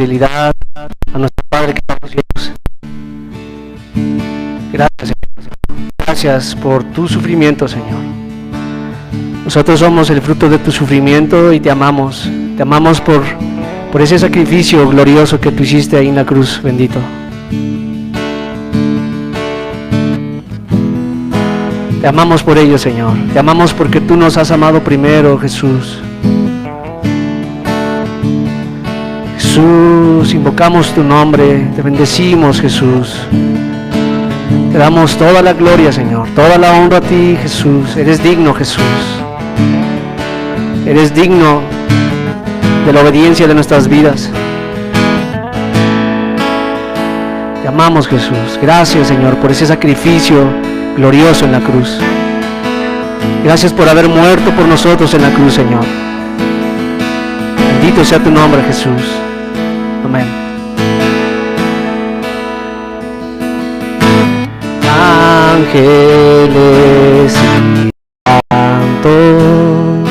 fidelidad a nuestro Padre que está en los cielos. Gracias, Señor. Gracias por tu sufrimiento, Señor. Nosotros somos el fruto de tu sufrimiento y te amamos. Te amamos por ese sacrificio glorioso que tú hiciste ahí en la cruz, bendito. Te amamos por ello, Señor. Te amamos porque tú nos has amado primero, Jesús. Jesús, invocamos tu nombre, te bendecimos, Jesús. Te damos toda la gloria, Señor, toda la honra a ti, Jesús. Eres digno, Jesús. Eres digno de la obediencia de nuestras vidas. Te amamos, Jesús. Gracias, Señor, por ese sacrificio glorioso en la cruz. Gracias por haber muerto por nosotros en la cruz, Señor. Bendito sea tu nombre, Jesús. Amén. Ángeles y santos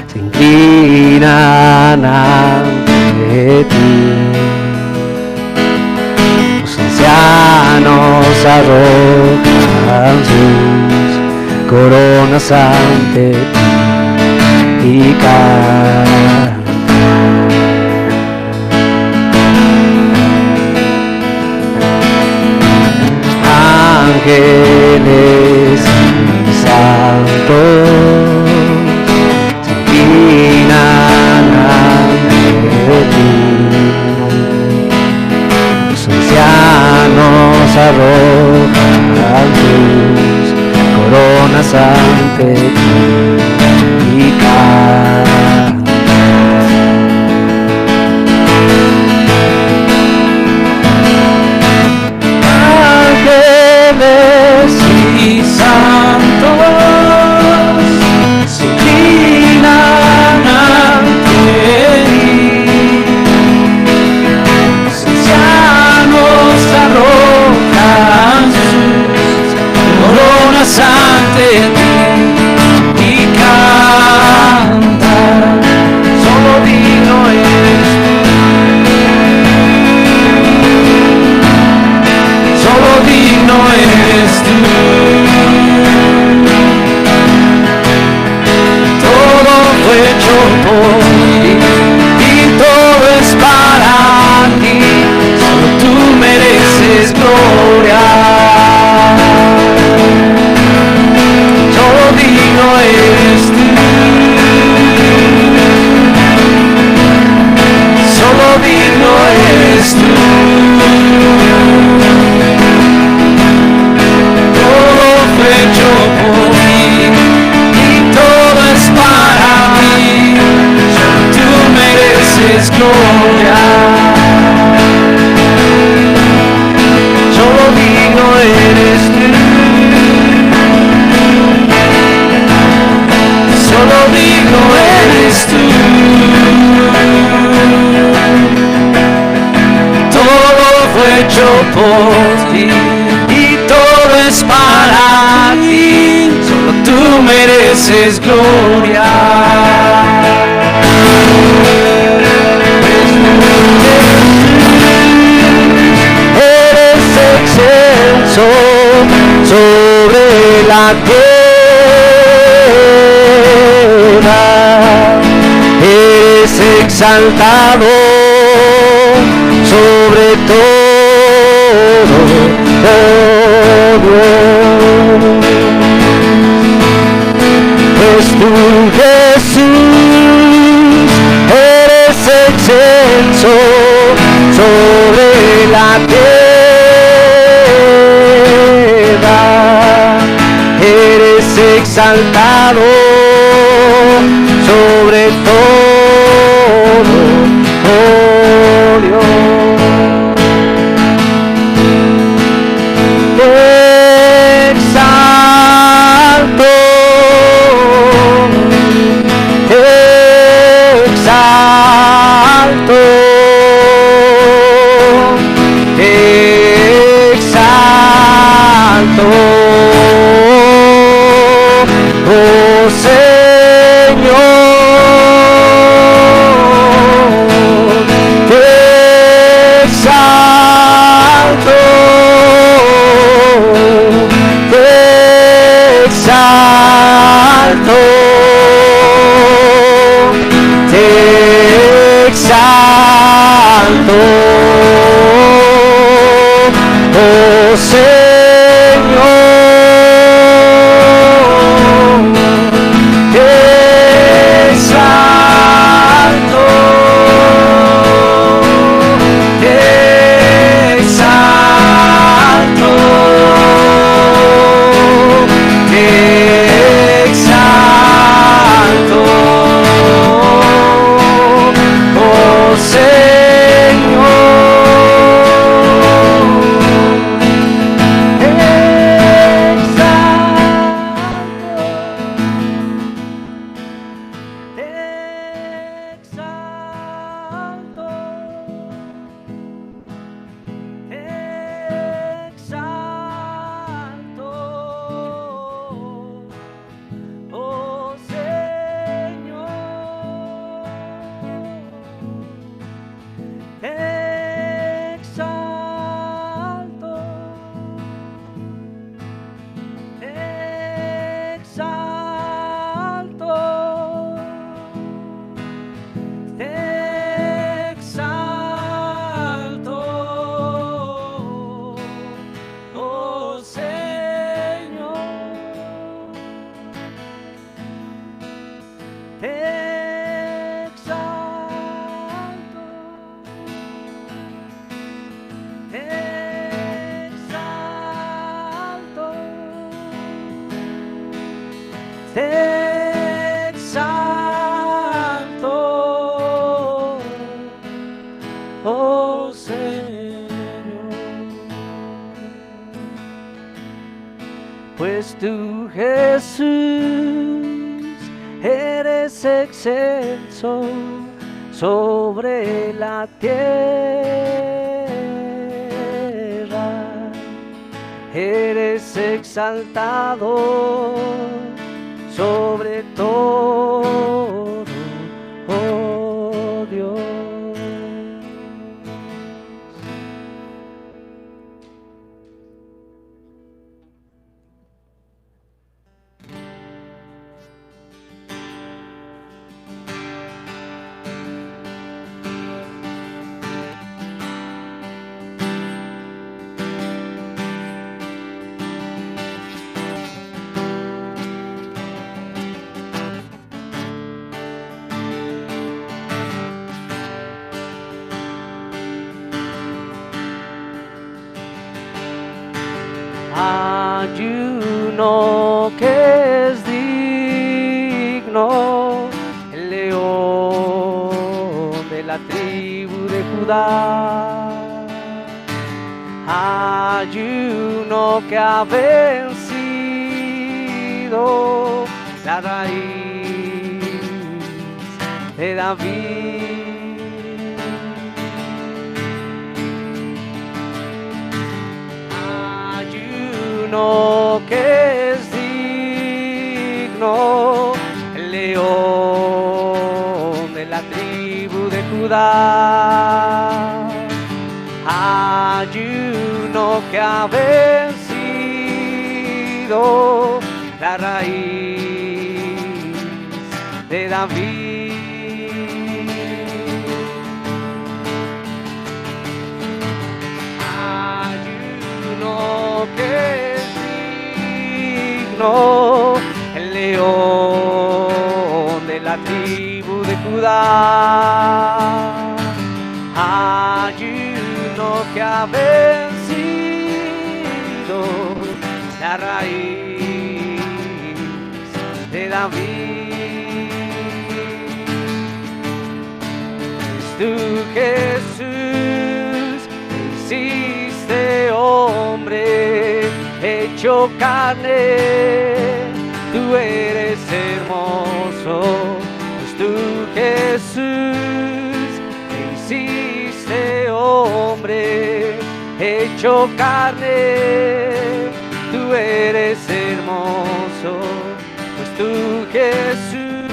se inclinan ante ti. Los ancianos arrojan sus coronas ante ti y cantan. Ángeles y santos se inclinan ante ti. Los ancianos arrojan sus coronas ante ti y cantan. Ángeles y santos se inclinan ante ti. Los ancianos arrojan sus coronas ante ti y cantan. Solo digno eres tú. Solo digno eres tú. Todo fue hecho por ti y todo es para ti. Solo tú mereces gloria. Solo digno eres tú. Solo digno eres tú. Hecho por ti y todo es para mí. Solo tú mereces gloria. Solo digno eres tú. Solo digno eres tú. Todo fue hecho por ti y todo es para ti, solo tú mereces gloria. Eres excelso sobre la tierra, eres exaltado sobre todo. Pues tú, Jesús, eres excelso sobre la tierra, eres exaltado sobre todo, oh Dios. Oh Señor, te oh Señor. Pues tú, Jesús, eres excelso sobre la tierra, eres exaltado sobre todo, oh Dios. Ayuno que es digno, el león de la tribu de Judá. Ayuno que ha vencido la raíz de David. Que es digno, el león de la tribu de Judá. Ayuno que ha vencido la raíz de David. Ayuno que el león de la tribu de Judá. Ayuno que ha vencido la raíz de David. Tú, Jesús, hiciste hombre, hecho carne, tú eres hermoso. Pues tú, Jesús, hiciste hombre, hecho carne, tú eres hermoso. Pues tú, Jesús,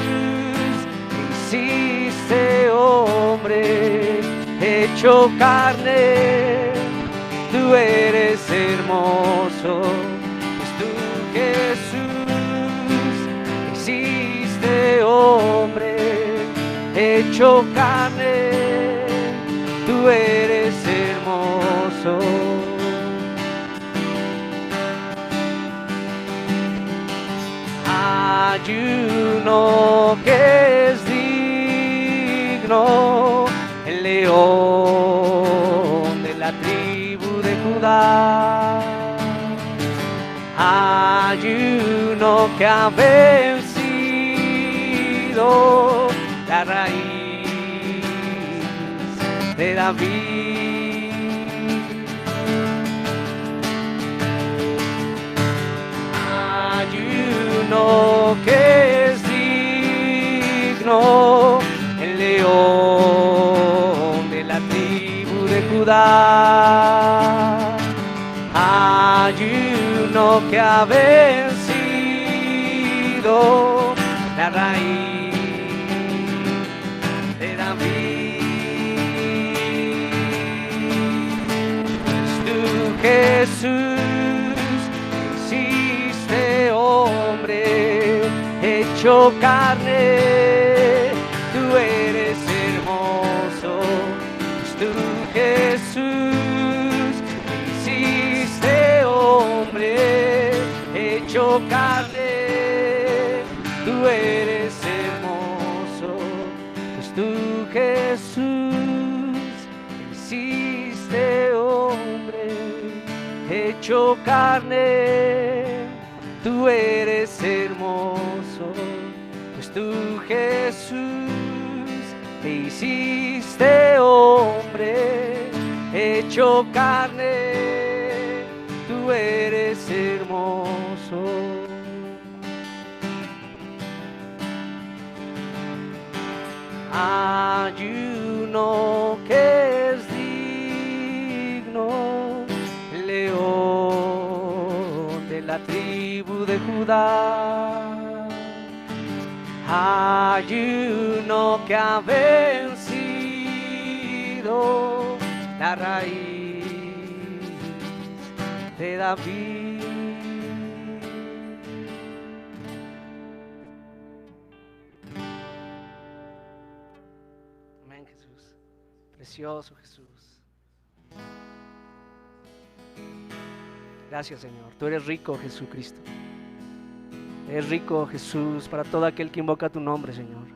hiciste hombre, hecho carne, tú eres hermoso. Pues tú, Jesús, hiciste hombre, hecho carne, tú eres hermoso. Ayuno que es digno, el león de la tribu de Judá. Ayuno que ha vencido la raíz de David. Ayuno que es digno, el león de la tribu de Judá. Ayuno que ha vencido la raíz de David. Tú, Jesús, hiciste hombre, hecho carne, tú eres hermoso. Tú, Jesús, hiciste hombre, hecho carne, tú eres hermoso. Pues tú, Jesús, hiciste hombre, hecho carne, tú eres hermoso. Pues tú, Jesús, te hiciste hombre, hecho carne, tú eres hermoso. Hay uno que es digno, León de la tribu de Judá. Hay uno que ha vencido, la raíz de David. Amén, Jesús. Precioso Jesús. Gracias, Señor. Tú eres rico, Jesucristo. Eres rico, Jesús, para todo aquel que invoca tu nombre, Señor.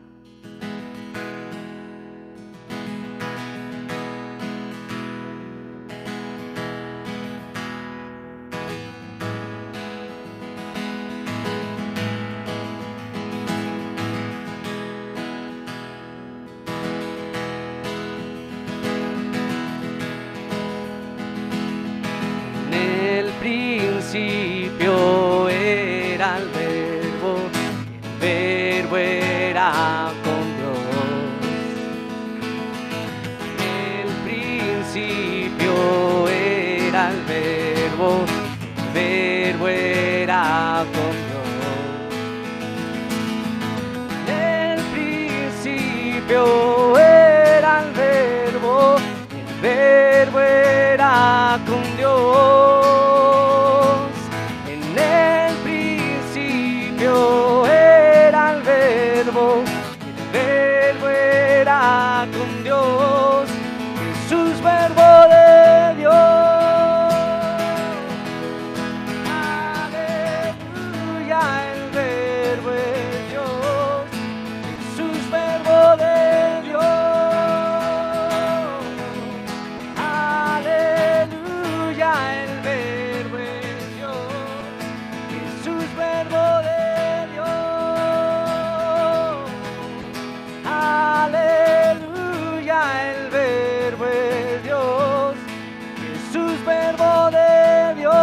En el principio era el Verbo era con Dios. En el principio era el Verbo era con Dios. En el principio era el Verbo era con Dios. En el principio era el Verbo era con Dios. Jesús, Verbo de Dios. Aleluya, el Verbo es Dios. Jesús, Verbo de Dios. Aleluya, el Verbo es Dios. Jesús, Verbo de Dios. Aleluya, el Verbo es Dios. Jesús, Verbo de Dios.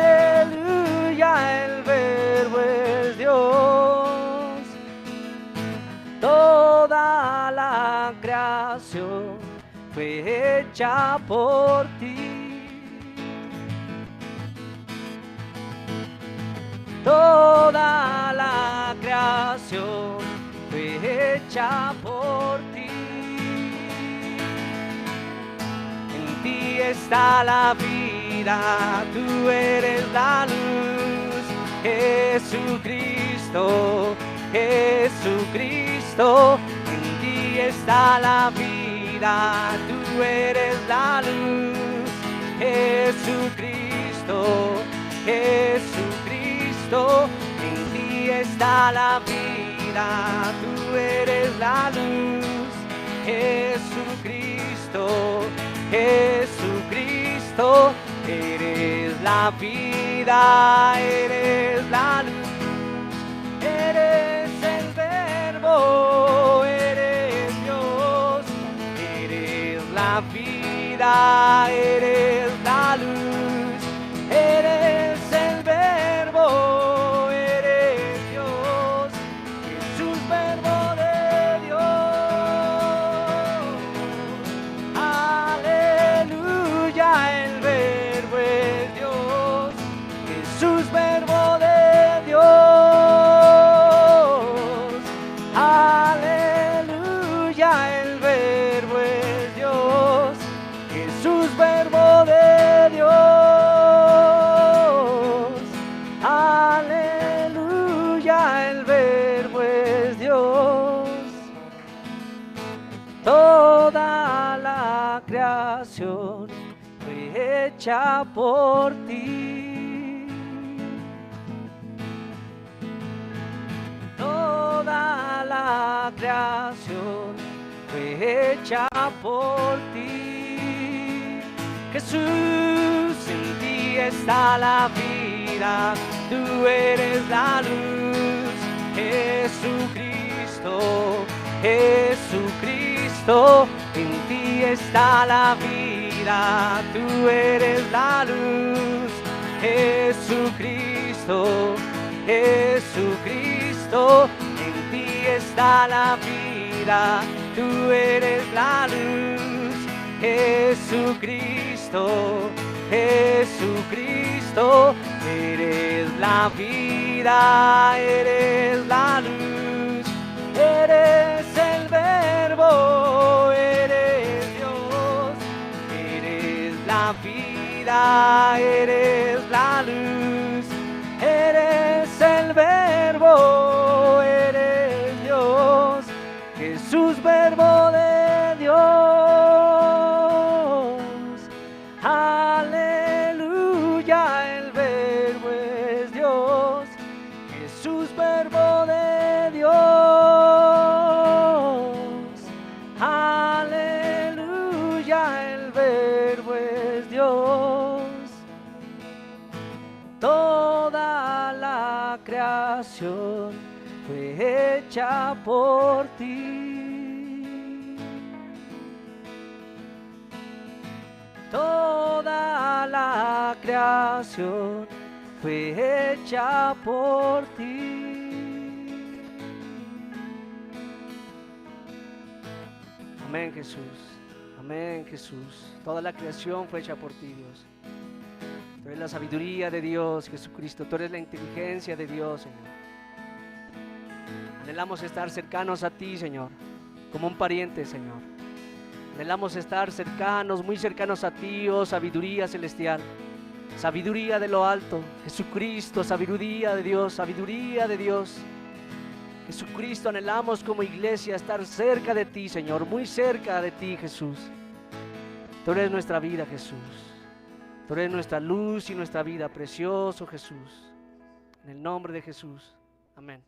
Aleluya, el Verbo es Dios. Toda la creación fue hecha por ti. Toda la creación fue hecha por ti. En ti está la vida, tú eres la luz. Jesucristo, Jesucristo, en ti está la vida, tú eres la luz. Jesucristo, Jesucristo, en ti está la vida, tú eres la luz. Jesucristo, Jesucristo, eres la vida, eres la luz, eres el Verbo, eres Dios, eres la vida, eres la luz, eres el Verbo, eres Dios, Jesús, Verbo de Dios. Aleluya, el Verbo es Dios, Jesús, Verbo de Dios. Aleluya, el Verbo es Dios, Jesús, Verbo de Dios. Aleluya, el Verbo es Dios. Toda la creación fue hecha por ti. Toda la creación fue hecha por ti. Jesús, en ti está la vida, tú eres la luz. Jesucristo, Jesucristo, Jesucristo, en ti está la vida, tú eres la luz. Jesucristo, Jesucristo, en ti está la vida, tú eres la luz. Jesucristo, Jesucristo, eres la vida, eres la luz, eres el verbo, eres Dios, eres la vida, eres la luz, eres el verbo, eres Dios, Jesús, verbo de Dios. Aleluya, el verbo es Dios, Jesús, verbo de Dios. Aleluya, el verbo es Dios. Toda la creación fue hecha por ti. Toda la creación fue hecha por ti. Amén, Jesús. Amén, Jesús. Toda la creación fue hecha por ti, Dios. Tú eres la sabiduría de Dios, Jesucristo. Tú eres la inteligencia de Dios, Señor. Anhelamos estar cercanos a ti, Señor, como un pariente, Señor. Anhelamos estar cercanos, muy cercanos a ti, oh sabiduría celestial. Sabiduría de lo alto, Jesucristo, sabiduría de Dios, sabiduría de Dios. Jesucristo, anhelamos como iglesia estar cerca de ti, Señor, muy cerca de ti, Jesús. Tú eres nuestra vida, Jesús. Tú eres nuestra luz y nuestra vida, precioso Jesús. En el nombre de Jesús. Amén.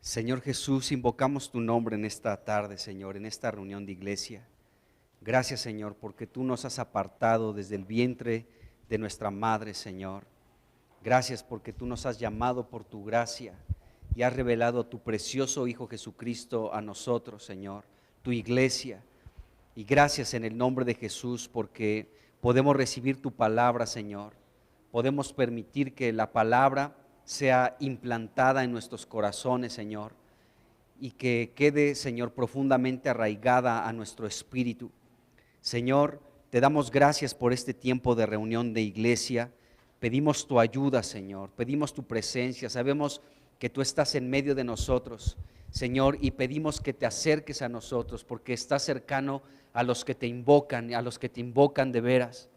Señor Jesús, invocamos tu nombre en esta tarde, Señor, en esta reunión de iglesia. Gracias, Señor, porque tú nos has apartado desde el vientre de nuestra madre, Señor. Gracias porque tú nos has llamado por tu gracia y has revelado a tu precioso Hijo Jesucristo a nosotros, Señor, tu iglesia. Y gracias en el nombre de Jesús porque podemos recibir tu palabra, Señor. Podemos permitir que la palabra sea implantada en nuestros corazones, Señor, y que quede, Señor, profundamente arraigada a nuestro espíritu. Señor, te damos gracias por este tiempo de reunión de iglesia. Pedimos tu ayuda, Señor, pedimos tu presencia. Sabemos que tú estás en medio de nosotros, Señor, y pedimos que te acerques a nosotros, porque estás cercano a los que te invocan de veras.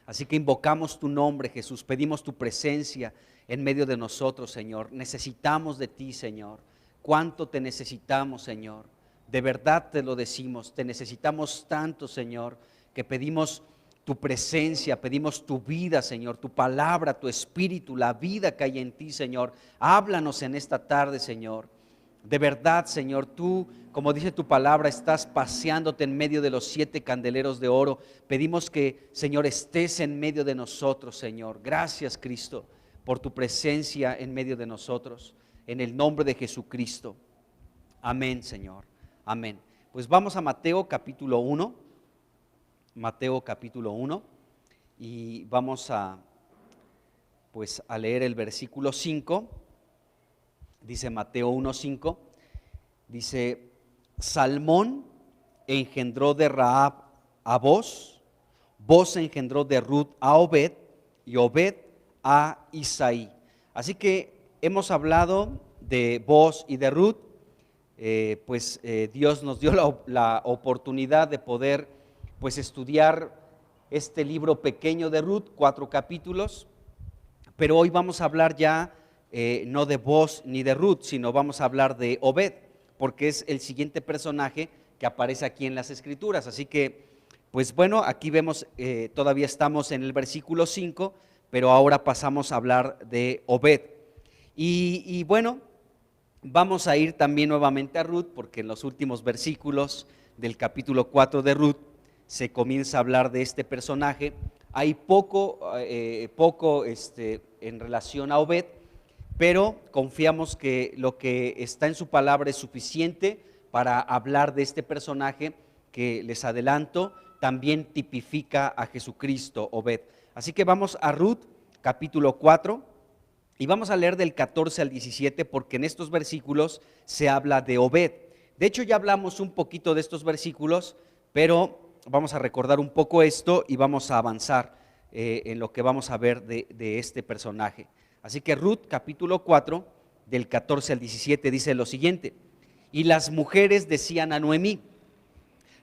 Así que invocamos tu nombre, Jesús, pedimos tu presencia en medio de nosotros, Señor. Necesitamos de ti, Señor. ¿Cuánto te necesitamos, Señor? De verdad te lo decimos, te necesitamos tanto, Señor, que pedimos tu presencia, pedimos tu vida, Señor, tu palabra, tu espíritu, la vida que hay en ti, Señor. Háblanos en esta tarde, Señor. De verdad, Señor, tú, como dice tu palabra, estás paseándote en medio de los 7 candeleros de oro. Pedimos que, Señor, estés en medio de nosotros, Señor. Gracias, Cristo, por tu presencia en medio de nosotros, en el nombre de Jesucristo. Amén, Señor. Amén. Pues vamos a Mateo capítulo 1. Mateo capítulo 1 y vamos a leer el versículo 5. Dice Mateo 1:5, dice: Salmón engendró de Rahab a Boz, Boz engendró de Ruth a Obed, y Obed a Isaí. Así que hemos hablado de Boz y de Ruth. Dios nos dio la oportunidad de poder estudiar este libro pequeño de Ruth, 4 capítulos, pero hoy vamos a hablar ya no de Boz ni de Ruth, sino vamos a hablar de Obed, porque es el siguiente personaje que aparece aquí en las Escrituras. Así que, aquí vemos, todavía estamos en el versículo 5, pero ahora pasamos a hablar de Obed. Y bueno, vamos a ir también nuevamente a Ruth, porque en los últimos versículos del capítulo 4 de Ruth se comienza a hablar de este personaje. Hay poco en relación a Obed, pero confiamos que lo que está en su palabra es suficiente para hablar de este personaje que, les adelanto, también tipifica a Jesucristo, Obed. Así que vamos a Ruth, capítulo 4, y vamos a leer del 14 al 17, porque en estos versículos se habla de Obed. De hecho, ya hablamos un poquito de estos versículos, pero vamos a recordar un poco esto y vamos a avanzar en lo que vamos a ver de este personaje. Así que Ruth capítulo 4 del 14 al 17 dice lo siguiente: y las mujeres decían a Noemí: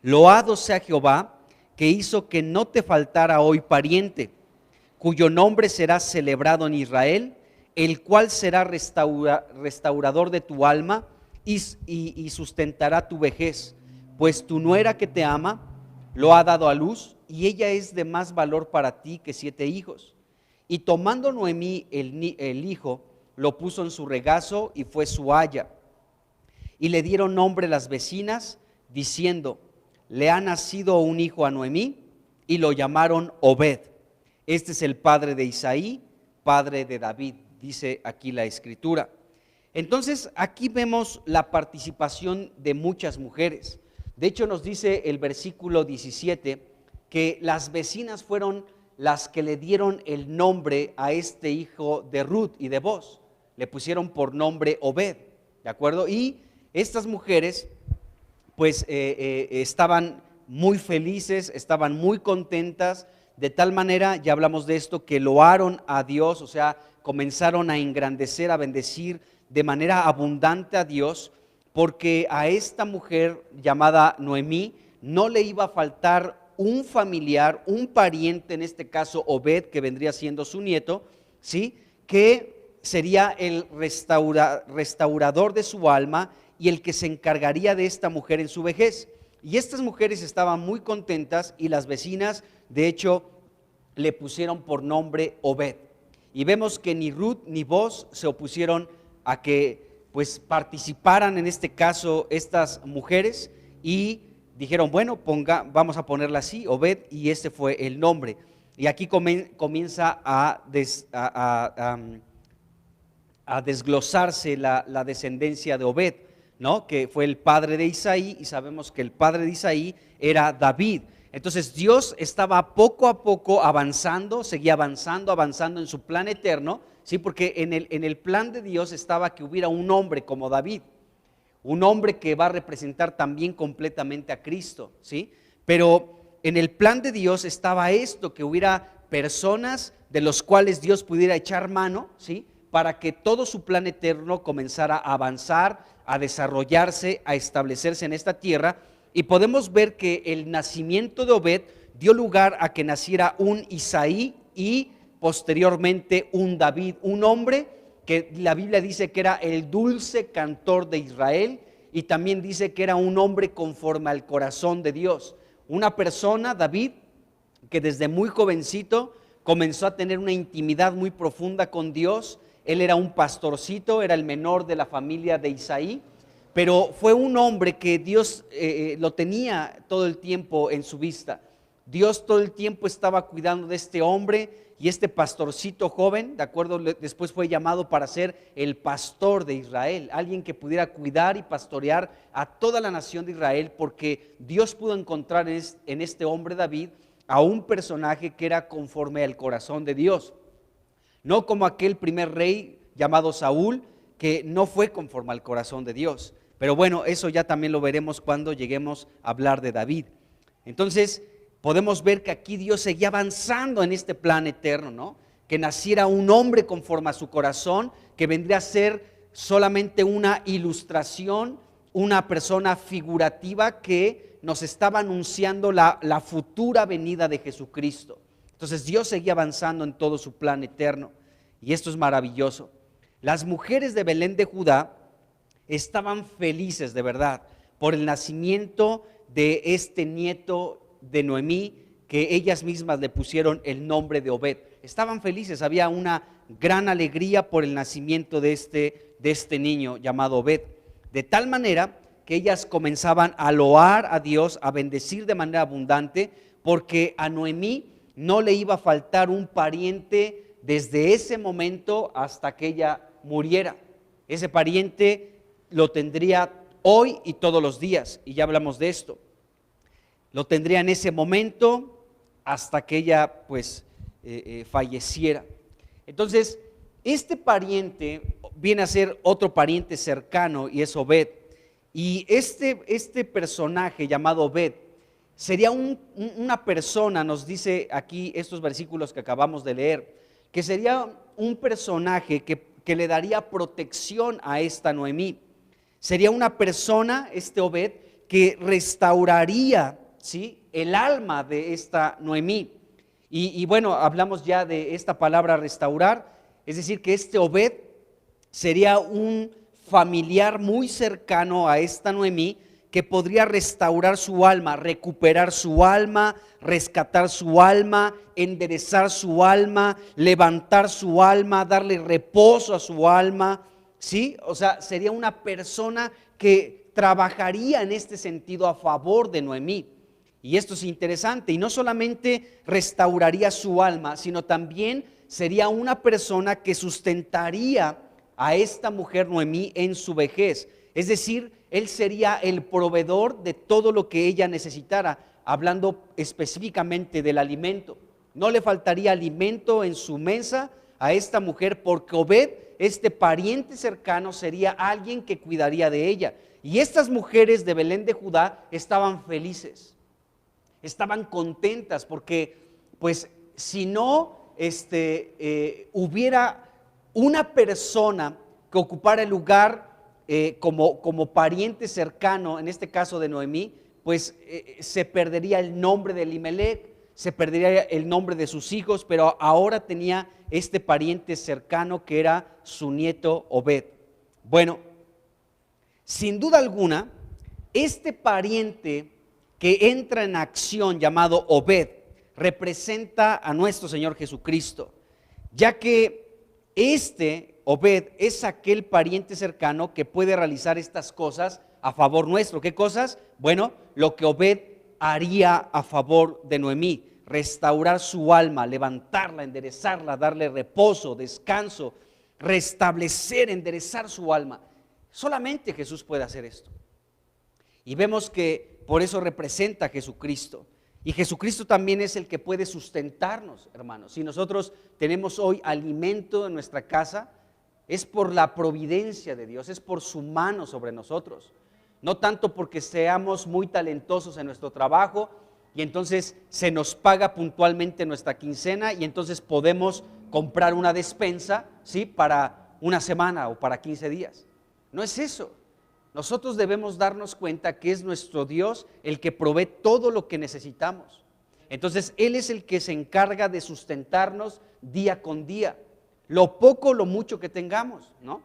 loado sea Jehová, que hizo que no te faltara hoy pariente, cuyo nombre será celebrado en Israel, el cual será restaurador de tu alma y sustentará tu vejez, pues tu nuera que te ama lo ha dado a luz, y ella es de más valor para ti que 7 hijos. Y tomando Noemí el hijo, lo puso en su regazo y fue su aya. Y le dieron nombre las vecinas, diciendo: le ha nacido un hijo a Noemí, y lo llamaron Obed. Este es el padre de Isaí, padre de David, dice aquí la Escritura. Entonces, aquí vemos la participación de muchas mujeres. De hecho, nos dice el versículo 17 que las vecinas fueron las que le dieron el nombre a este hijo de Ruth y de Boz. Le pusieron por nombre Obed, ¿de acuerdo? Y estas mujeres, estaban muy felices, estaban muy contentas, de tal manera, ya hablamos de esto, que loaron a Dios, o sea, comenzaron a engrandecer, a bendecir de manera abundante a Dios, porque a esta mujer llamada Noemí no le iba a faltar un familiar, un pariente, en este caso Obed, que vendría siendo su nieto, ¿sí?, que sería el restaurador de su alma y el que se encargaría de esta mujer en su vejez. Y estas mujeres estaban muy contentas, y las vecinas, de hecho, le pusieron por nombre Obed. Y vemos que ni Ruth ni Boz se opusieron a que participaran en este caso estas mujeres, y dijeron: bueno, vamos a ponerla así, Obed, y este fue el nombre. Y aquí comienza a desglosarse la descendencia de Obed, ¿no?, que fue el padre de Isaí, y sabemos que el padre de Isaí era David. Entonces Dios estaba poco a poco avanzando, seguía avanzando en su plan eterno, ¿sí?, porque en el plan de Dios estaba que hubiera un hombre como David, un hombre que va a representar también completamente a Cristo, ¿sí? Pero en el plan de Dios estaba esto, que hubiera personas de los cuales Dios pudiera echar mano, ¿sí?, para que todo su plan eterno comenzara a avanzar, a desarrollarse, a establecerse en esta tierra. Y podemos ver que el nacimiento de Obed dio lugar a que naciera un Isaí y posteriormente un David, un hombre que la Biblia dice que era el dulce cantor de Israel, y también dice que era un hombre conforme al corazón de Dios. Una persona, David, que desde muy jovencito comenzó a tener una intimidad muy profunda con Dios. Él era un pastorcito, era el menor de la familia de Isaí, pero fue un hombre que Dios lo tenía todo el tiempo en su vista. Dios todo el tiempo estaba cuidando de este hombre, y este pastorcito joven, de acuerdo, después fue llamado para ser el pastor de Israel, alguien que pudiera cuidar y pastorear a toda la nación de Israel, porque Dios pudo encontrar en este hombre David a un personaje que era conforme al corazón de Dios, no como aquel primer rey llamado Saúl, que no fue conforme al corazón de Dios. Pero bueno, eso ya también lo veremos cuando lleguemos a hablar de David. Entonces, podemos ver que aquí Dios seguía avanzando en este plan eterno, ¿no? Que naciera un hombre conforme a su corazón, que vendría a ser solamente una ilustración, una persona figurativa que nos estaba anunciando la futura venida de Jesucristo. Entonces Dios seguía avanzando en todo su plan eterno, y esto es maravilloso. Las mujeres de Belén de Judá estaban felices de verdad por el nacimiento de este nieto de Noemí, que ellas mismas le pusieron el nombre de Obed. Estaban felices, había una gran alegría por el nacimiento de este niño llamado Obed, de tal manera que ellas comenzaban a loar a Dios, a bendecir de manera abundante, porque a Noemí no le iba a faltar un pariente desde ese momento hasta que ella muriera. Ese pariente lo tendría hoy y todos los días, y ya hablamos de esto. Lo tendría en ese momento hasta que ella pues falleciera. Entonces, este pariente viene a ser otro pariente cercano, y es Obed. Y este personaje llamado Obed sería una persona, nos dice aquí estos versículos que acabamos de leer, que sería un personaje que le daría protección a esta Noemí. Sería una persona, este Obed, que restauraría, ¿sí?, el alma de esta Noemí. Y bueno, hablamos ya de esta palabra restaurar, es decir, que este Obed sería un familiar muy cercano a esta Noemí, que podría restaurar su alma, recuperar su alma, rescatar su alma, enderezar su alma, levantar su alma, darle reposo a su alma, ¿sí? O sea, sería una persona que trabajaría en este sentido a favor de Noemí. Y esto es interesante, y no solamente restauraría su alma, sino también sería una persona que sustentaría a esta mujer Noemí en su vejez. Es decir, él sería el proveedor de todo lo que ella necesitara, hablando específicamente del alimento. No le faltaría alimento en su mesa a esta mujer, porque Obed, este pariente cercano, sería alguien que cuidaría de ella. Y estas mujeres de Belén de Judá estaban felices, estaban contentas, porque pues si no hubiera una persona que ocupara el lugar como pariente cercano, en este caso de Noemí, pues se perdería el nombre de Elimelec, se perdería el nombre de sus hijos, pero ahora tenía este pariente cercano que era su nieto Obed. Bueno, sin duda alguna, este pariente que entra en acción llamado Obed representa a nuestro Señor Jesucristo, ya que Obed es aquel pariente cercano que puede realizar estas cosas a favor nuestro. ¿Qué cosas? Bueno, lo que Obed haría a favor de Noemí: restaurar su alma, levantarla, enderezarla, darle reposo, descanso, restablecer, enderezar su alma. Solamente Jesús puede hacer esto. Y vemos que por eso representa a Jesucristo. Y Jesucristo también es el que puede sustentarnos, hermanos. Si nosotros tenemos hoy alimento en nuestra casa, es por la providencia de Dios, es por su mano sobre nosotros. No tanto porque seamos muy talentosos en nuestro trabajo y entonces se nos paga puntualmente nuestra quincena y entonces podemos comprar una despensa, ¿sí?, para una semana o para 15 días. No es eso. Nosotros debemos darnos cuenta que es nuestro Dios el que provee todo lo que necesitamos. Entonces Él es el que se encarga de sustentarnos día con día, lo poco o lo mucho que tengamos, ¿no?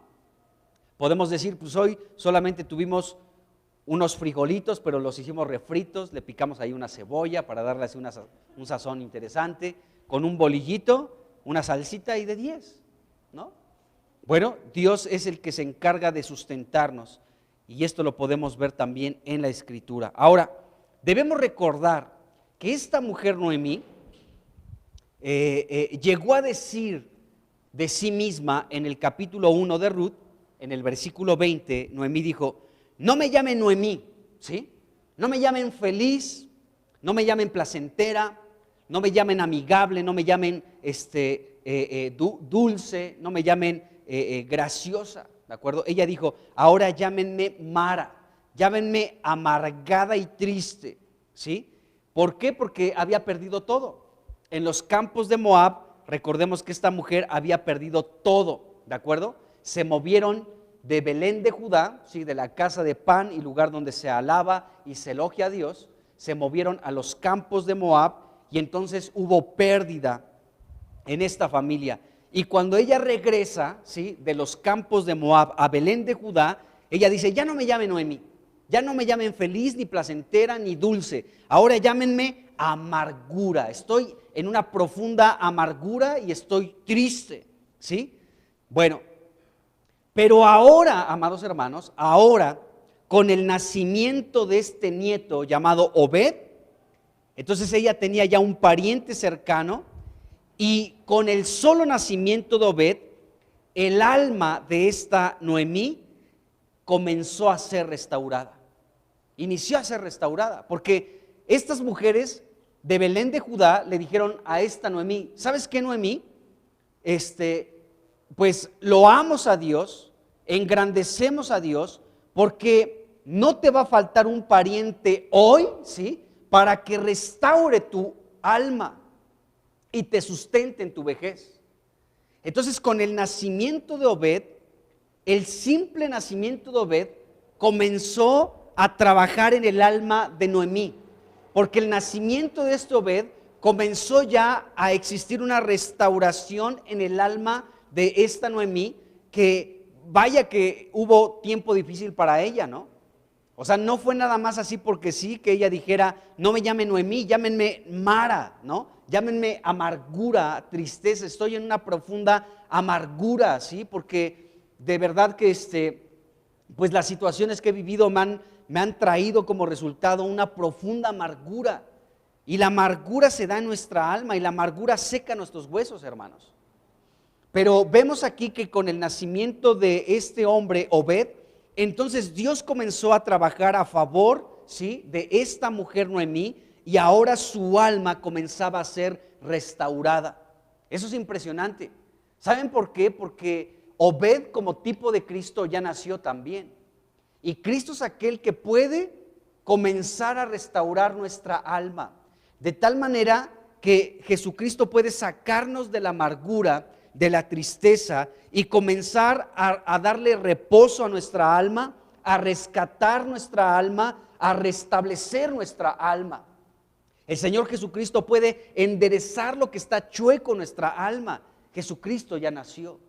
Podemos decir, pues hoy solamente tuvimos unos frijolitos, pero los hicimos refritos, le picamos ahí una cebolla para darle así un sazón interesante, con un bolillito, una salsita y de 10, ¿no? Bueno, Dios es el que se encarga de sustentarnos. Y esto lo podemos ver también en la Escritura. Ahora, debemos recordar que esta mujer Noemí llegó a decir de sí misma en el capítulo 1 de Ruth, en el versículo 20, Noemí dijo, no me llamen Noemí, ¿sí? No me llamen feliz, no me llamen placentera, no me llamen amigable, no me llamen dulce, no me llamen graciosa, ¿de acuerdo? Ella dijo, ahora llámenme Mara, llámenme amargada y triste, ¿sí? ¿Por qué? Porque había perdido todo. En los campos de Moab, recordemos que esta mujer había perdido todo, ¿de acuerdo? Se movieron de Belén de Judá, ¿sí? De la casa de pan y lugar donde se alaba y se elogia a Dios, se movieron a los campos de Moab y entonces hubo pérdida en esta familia. Y cuando ella regresa, ¿sí? De los campos de Moab a Belén de Judá, ella dice, ya no me llamen Noemí, ya no me llamen feliz, ni placentera, ni dulce, ahora llámenme amargura, estoy en una profunda amargura y estoy triste, ¿sí? Bueno, pero ahora, amados hermanos, ahora con el nacimiento de este nieto llamado Obed, entonces ella tenía ya un pariente cercano y con el solo nacimiento de Obed, el alma de esta Noemí comenzó a ser restaurada, inició a ser restaurada, porque estas mujeres de Belén de Judá le dijeron a esta Noemí, ¿sabes qué, Noemí? Pues loamos a Dios, engrandecemos a Dios, porque no te va a faltar un pariente hoy, ¿sí? Para que restaure tu alma y te sustente en tu vejez. Entonces, con el nacimiento de Obed, el simple nacimiento de Obed comenzó a trabajar en el alma de Noemí, porque el nacimiento de este Obed comenzó ya a existir una restauración en el alma de esta Noemí, que vaya que hubo tiempo difícil para ella, ¿no? O sea, no fue nada más así porque sí, que ella dijera, no me llamen Noemí, llámenme Mara, ¿no? Llámenme amargura, tristeza, estoy en una profunda amargura, ¿sí? Porque de verdad que pues las situaciones que he vivido me han traído como resultado una profunda amargura. Y la amargura se da en nuestra alma y la amargura seca nuestros huesos, hermanos. Pero vemos aquí que con el nacimiento de este hombre, Obed, entonces Dios comenzó a trabajar a favor, ¿sí? De esta mujer Noemí, y ahora su alma comenzaba a ser restaurada. Eso es impresionante. ¿Saben por qué? Porque Obed, como tipo de Cristo, ya nació también. Y Cristo es aquel que puede comenzar a restaurar nuestra alma, de tal manera que Jesucristo puede sacarnos de la amargura, de la tristeza, y comenzar a darle reposo a nuestra alma, a rescatar nuestra alma, a restablecer nuestra alma. El Señor Jesucristo puede enderezar lo que está chueco en nuestra alma. Jesucristo ya nació.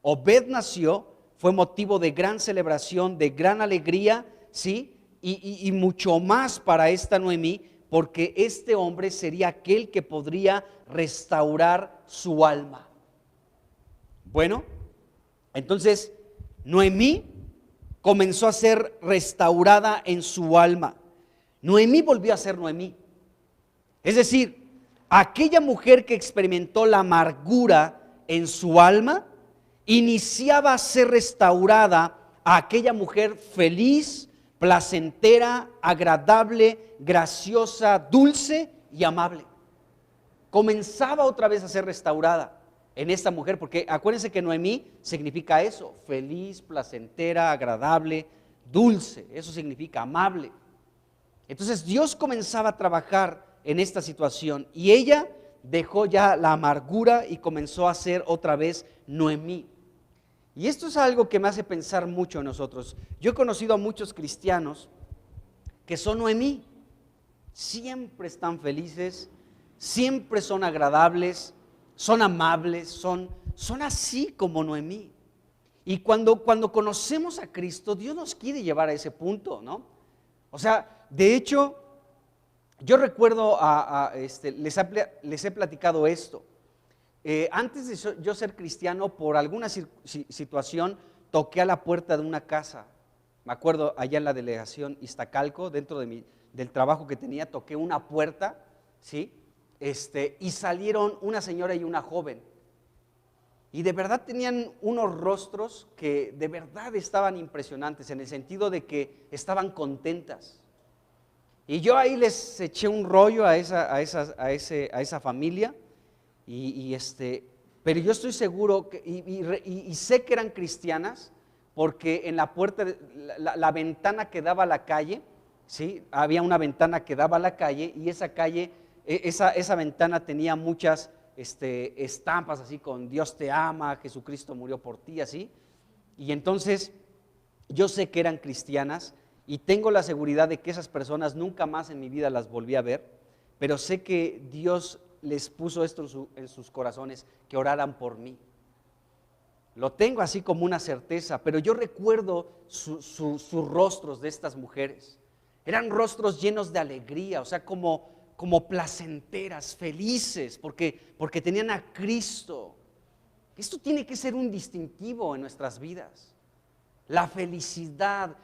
Obed nació, fue motivo de gran celebración, de gran alegría, ¿sí? Y mucho más para esta Noemí, porque este hombre sería aquel que podría restaurar su alma. Bueno, entonces Noemí comenzó a ser restaurada en su alma. Noemí volvió a ser Noemí. Es decir, aquella mujer que experimentó la amargura en su alma, iniciaba a ser restaurada a aquella mujer feliz, placentera, agradable, graciosa, dulce y amable. Comenzaba otra vez a ser restaurada en esta mujer, porque acuérdense que Noemí significa eso, feliz, placentera, agradable, dulce, eso significa amable. Entonces Dios comenzaba a trabajar en esta situación y ella dejó ya la amargura y comenzó a ser otra vez Noemí. Y esto es algo que me hace pensar mucho en nosotros. Yo he conocido a muchos cristianos que son Noemí, siempre están felices, siempre son agradables, son amables, son así como Noemí. Y cuando conocemos a Cristo, Dios nos quiere llevar a ese punto, ¿no? O sea, de hecho, yo recuerdo, les he platicado esto. Antes de yo ser cristiano, por alguna situación, toqué a la puerta de una casa. Me acuerdo allá en la delegación Iztacalco, dentro del trabajo que tenía, toqué una puerta, ¿sí? y salieron una señora y una joven. Y de verdad tenían unos rostros que de verdad estaban impresionantes, en el sentido de que estaban contentas. Y yo ahí les eché un rollo a esa familia, pero yo estoy seguro que, y sé que eran cristianas, porque en la puerta, la ventana que daba a la calle, ¿sí? Había una ventana que daba a la calle, y esa calle, esa ventana tenía muchas estampas así con Dios te ama, Jesucristo murió por ti, así. Y entonces yo sé que eran cristianas, y tengo la seguridad de que esas personas nunca más en mi vida las volví a ver, pero sé que Dios les puso esto en sus corazones, que oraran por mí. Lo tengo así como una certeza, pero yo recuerdo sus rostros de estas mujeres. Eran rostros llenos de alegría, o sea, como placenteras, felices, porque tenían a Cristo. Esto tiene que ser un distintivo en nuestras vidas. La felicidad,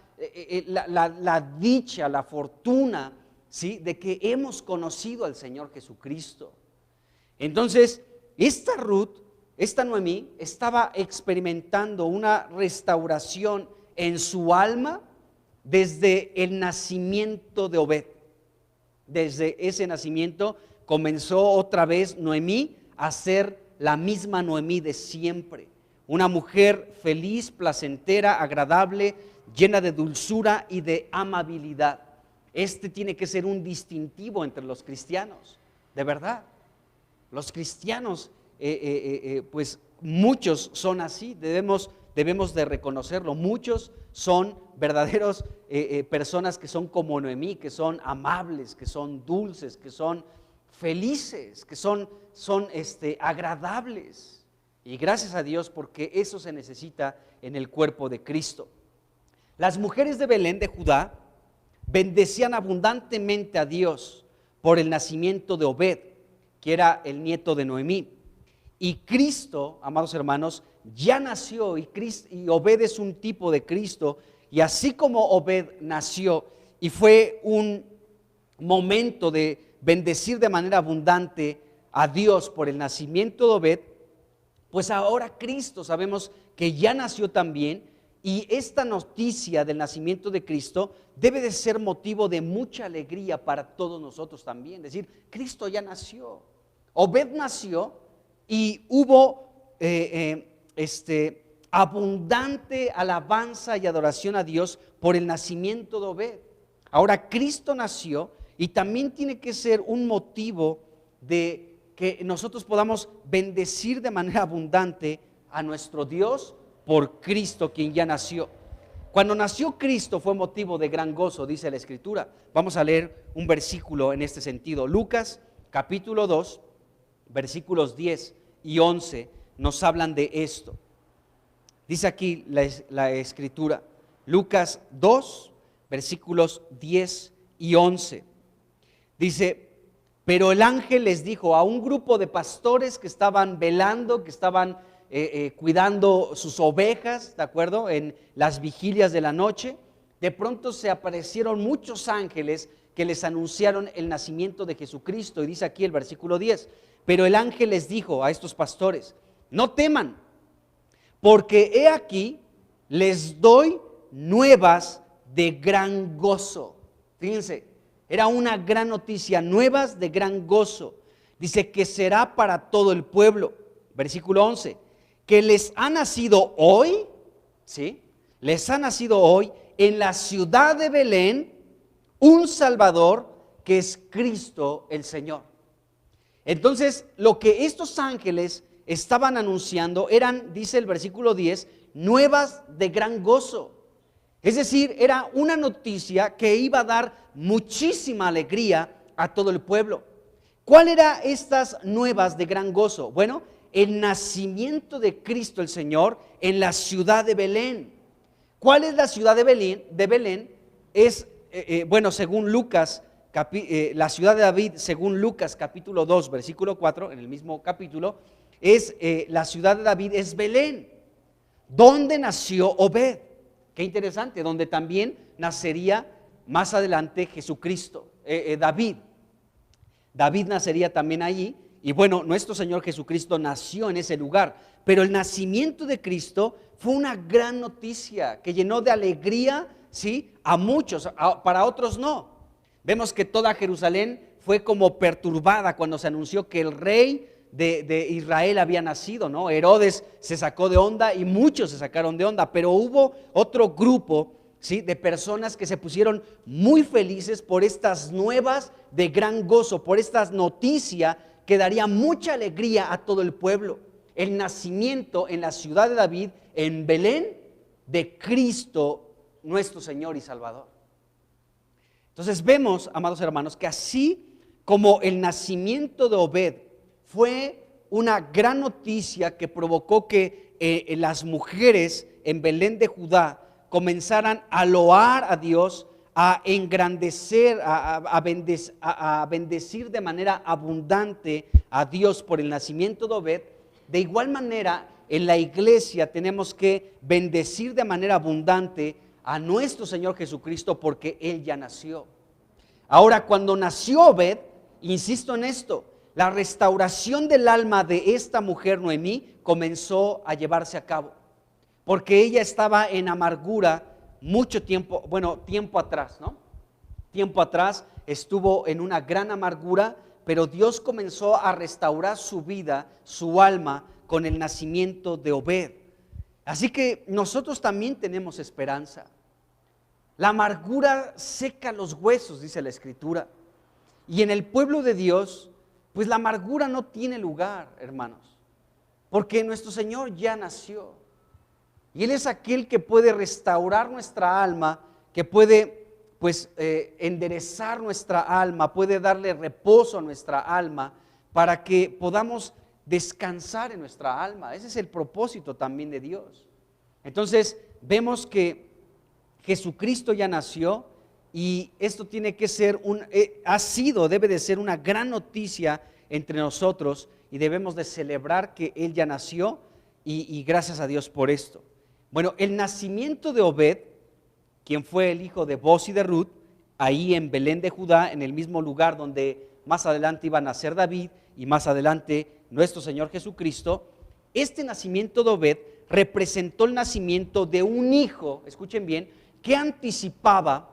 la dicha, la fortuna, ¿sí? De que hemos conocido al Señor Jesucristo. Entonces, esta Ruth, esta Noemí, estaba experimentando una restauración en su alma desde el nacimiento de Obed. Desde ese nacimiento comenzó otra vez Noemí a ser la misma Noemí de siempre. Una mujer feliz, placentera, agradable, llena de dulzura y de amabilidad. Tiene que ser un distintivo entre los cristianos, de verdad. Los cristianos, pues muchos son así, debemos de reconocerlo. Muchos son verdaderos personas que son como Noemí, que son amables, que son dulces, que son felices, que son agradables. Y gracias a Dios, porque eso se necesita en el cuerpo de Cristo. Las mujeres de Belén de Judá bendecían abundantemente a Dios por el nacimiento de Obed, que era el nieto de Noemí. Y Cristo, amados hermanos, ya nació, y Obed es un tipo de Cristo. Y así como Obed nació y fue un momento de bendecir de manera abundante a Dios por el nacimiento de Obed, pues ahora Cristo sabemos que ya nació también, y esta noticia del nacimiento de Cristo debe de ser motivo de mucha alegría para todos nosotros también. Es decir, Cristo ya nació, Obed nació, y hubo abundante alabanza y adoración a Dios por el nacimiento de Obed. Ahora Cristo nació, y también tiene que ser un motivo de que nosotros podamos bendecir de manera abundante a nuestro Dios por Cristo, quien ya nació. Cuando nació Cristo fue motivo de gran gozo, dice la Escritura. Vamos a leer un versículo en este sentido. Lucas capítulo 2, versículos 10 y 11 nos hablan de esto. Dice aquí la Escritura, Lucas 2, versículos 10 y 11. Dice: pero el ángel les dijo a un grupo de pastores que estaban velando, que estaban cuidando sus ovejas, ¿de acuerdo? En las vigilias de la noche, de pronto se aparecieron muchos ángeles que les anunciaron el nacimiento de Jesucristo. Y dice aquí el versículo 10, pero el ángel les dijo a estos pastores: no teman, porque he aquí les doy nuevas de gran gozo. Fíjense, era una gran noticia, nuevas de gran gozo. Dice que será para todo el pueblo. Versículo 11, que les ha nacido hoy, ¿sí? Les ha nacido hoy en la ciudad de Belén un Salvador, que es Cristo el Señor. Entonces, lo que estos ángeles estaban anunciando eran, dice el versículo 10, nuevas de gran gozo. Es decir, era una noticia que iba a dar muchísima alegría a todo el pueblo. ¿Cuál eran estas nuevas de gran gozo? Bueno, el nacimiento de Cristo el Señor en la ciudad de Belén. ¿Cuál es la ciudad de Belén? De Belén es, según Lucas, la ciudad de David, según Lucas capítulo 2, versículo 4, en el mismo capítulo, es la ciudad de David es Belén, donde nació Obed. Qué interesante, donde también nacería más adelante Jesucristo, David. David nacería también allí, y bueno, nuestro Señor Jesucristo nació en ese lugar, pero el nacimiento de Cristo fue una gran noticia que llenó de alegría, ¿sí?, a muchos, para otros no. Vemos que toda Jerusalén fue como perturbada cuando se anunció que el rey de Israel había nacido, ¿no? Herodes se sacó de onda y muchos se sacaron de onda, pero hubo otro grupo, ¿sí?, de personas que se pusieron muy felices por estas nuevas de gran gozo, por esta noticia que daría mucha alegría a todo el pueblo. El nacimiento en la ciudad de David, en Belén, de Cristo, nuestro Señor y Salvador. Entonces vemos, amados hermanos, que así como el nacimiento de Obed fue una gran noticia que provocó que las mujeres en Belén de Judá comenzaran a loar a Dios, a engrandecer, a bendecir de manera abundante a Dios por el nacimiento de Obed. De igual manera, en la iglesia tenemos que bendecir de manera abundante a nuestro Señor Jesucristo porque Él ya nació. Ahora, cuando nació Obed, insisto en esto, la restauración del alma de esta mujer Noemí comenzó a llevarse a cabo, porque ella estaba en amargura mucho tiempo, tiempo atrás, ¿no? Tiempo atrás estuvo en una gran amargura, pero Dios comenzó a restaurar su vida, su alma, con el nacimiento de Obed. Así que nosotros también tenemos esperanza. La amargura seca los huesos, dice la Escritura. Y en el pueblo de Dios, pues la amargura no tiene lugar, hermanos, porque nuestro Señor ya nació. Y Él es aquel que puede restaurar nuestra alma, que puede enderezar nuestra alma, puede darle reposo a nuestra alma para que podamos descansar en nuestra alma. Ese es el propósito también de Dios. Entonces vemos que Jesucristo ya nació y esto tiene que ser debe de ser una gran noticia entre nosotros y debemos de celebrar que Él ya nació y gracias a Dios por esto. Bueno, el nacimiento de Obed, quien fue el hijo de Boz y de Ruth, ahí en Belén de Judá, en el mismo lugar donde más adelante iba a nacer David y más adelante nuestro Señor Jesucristo, este nacimiento de Obed representó el nacimiento de un hijo, escuchen bien, que anticipaba,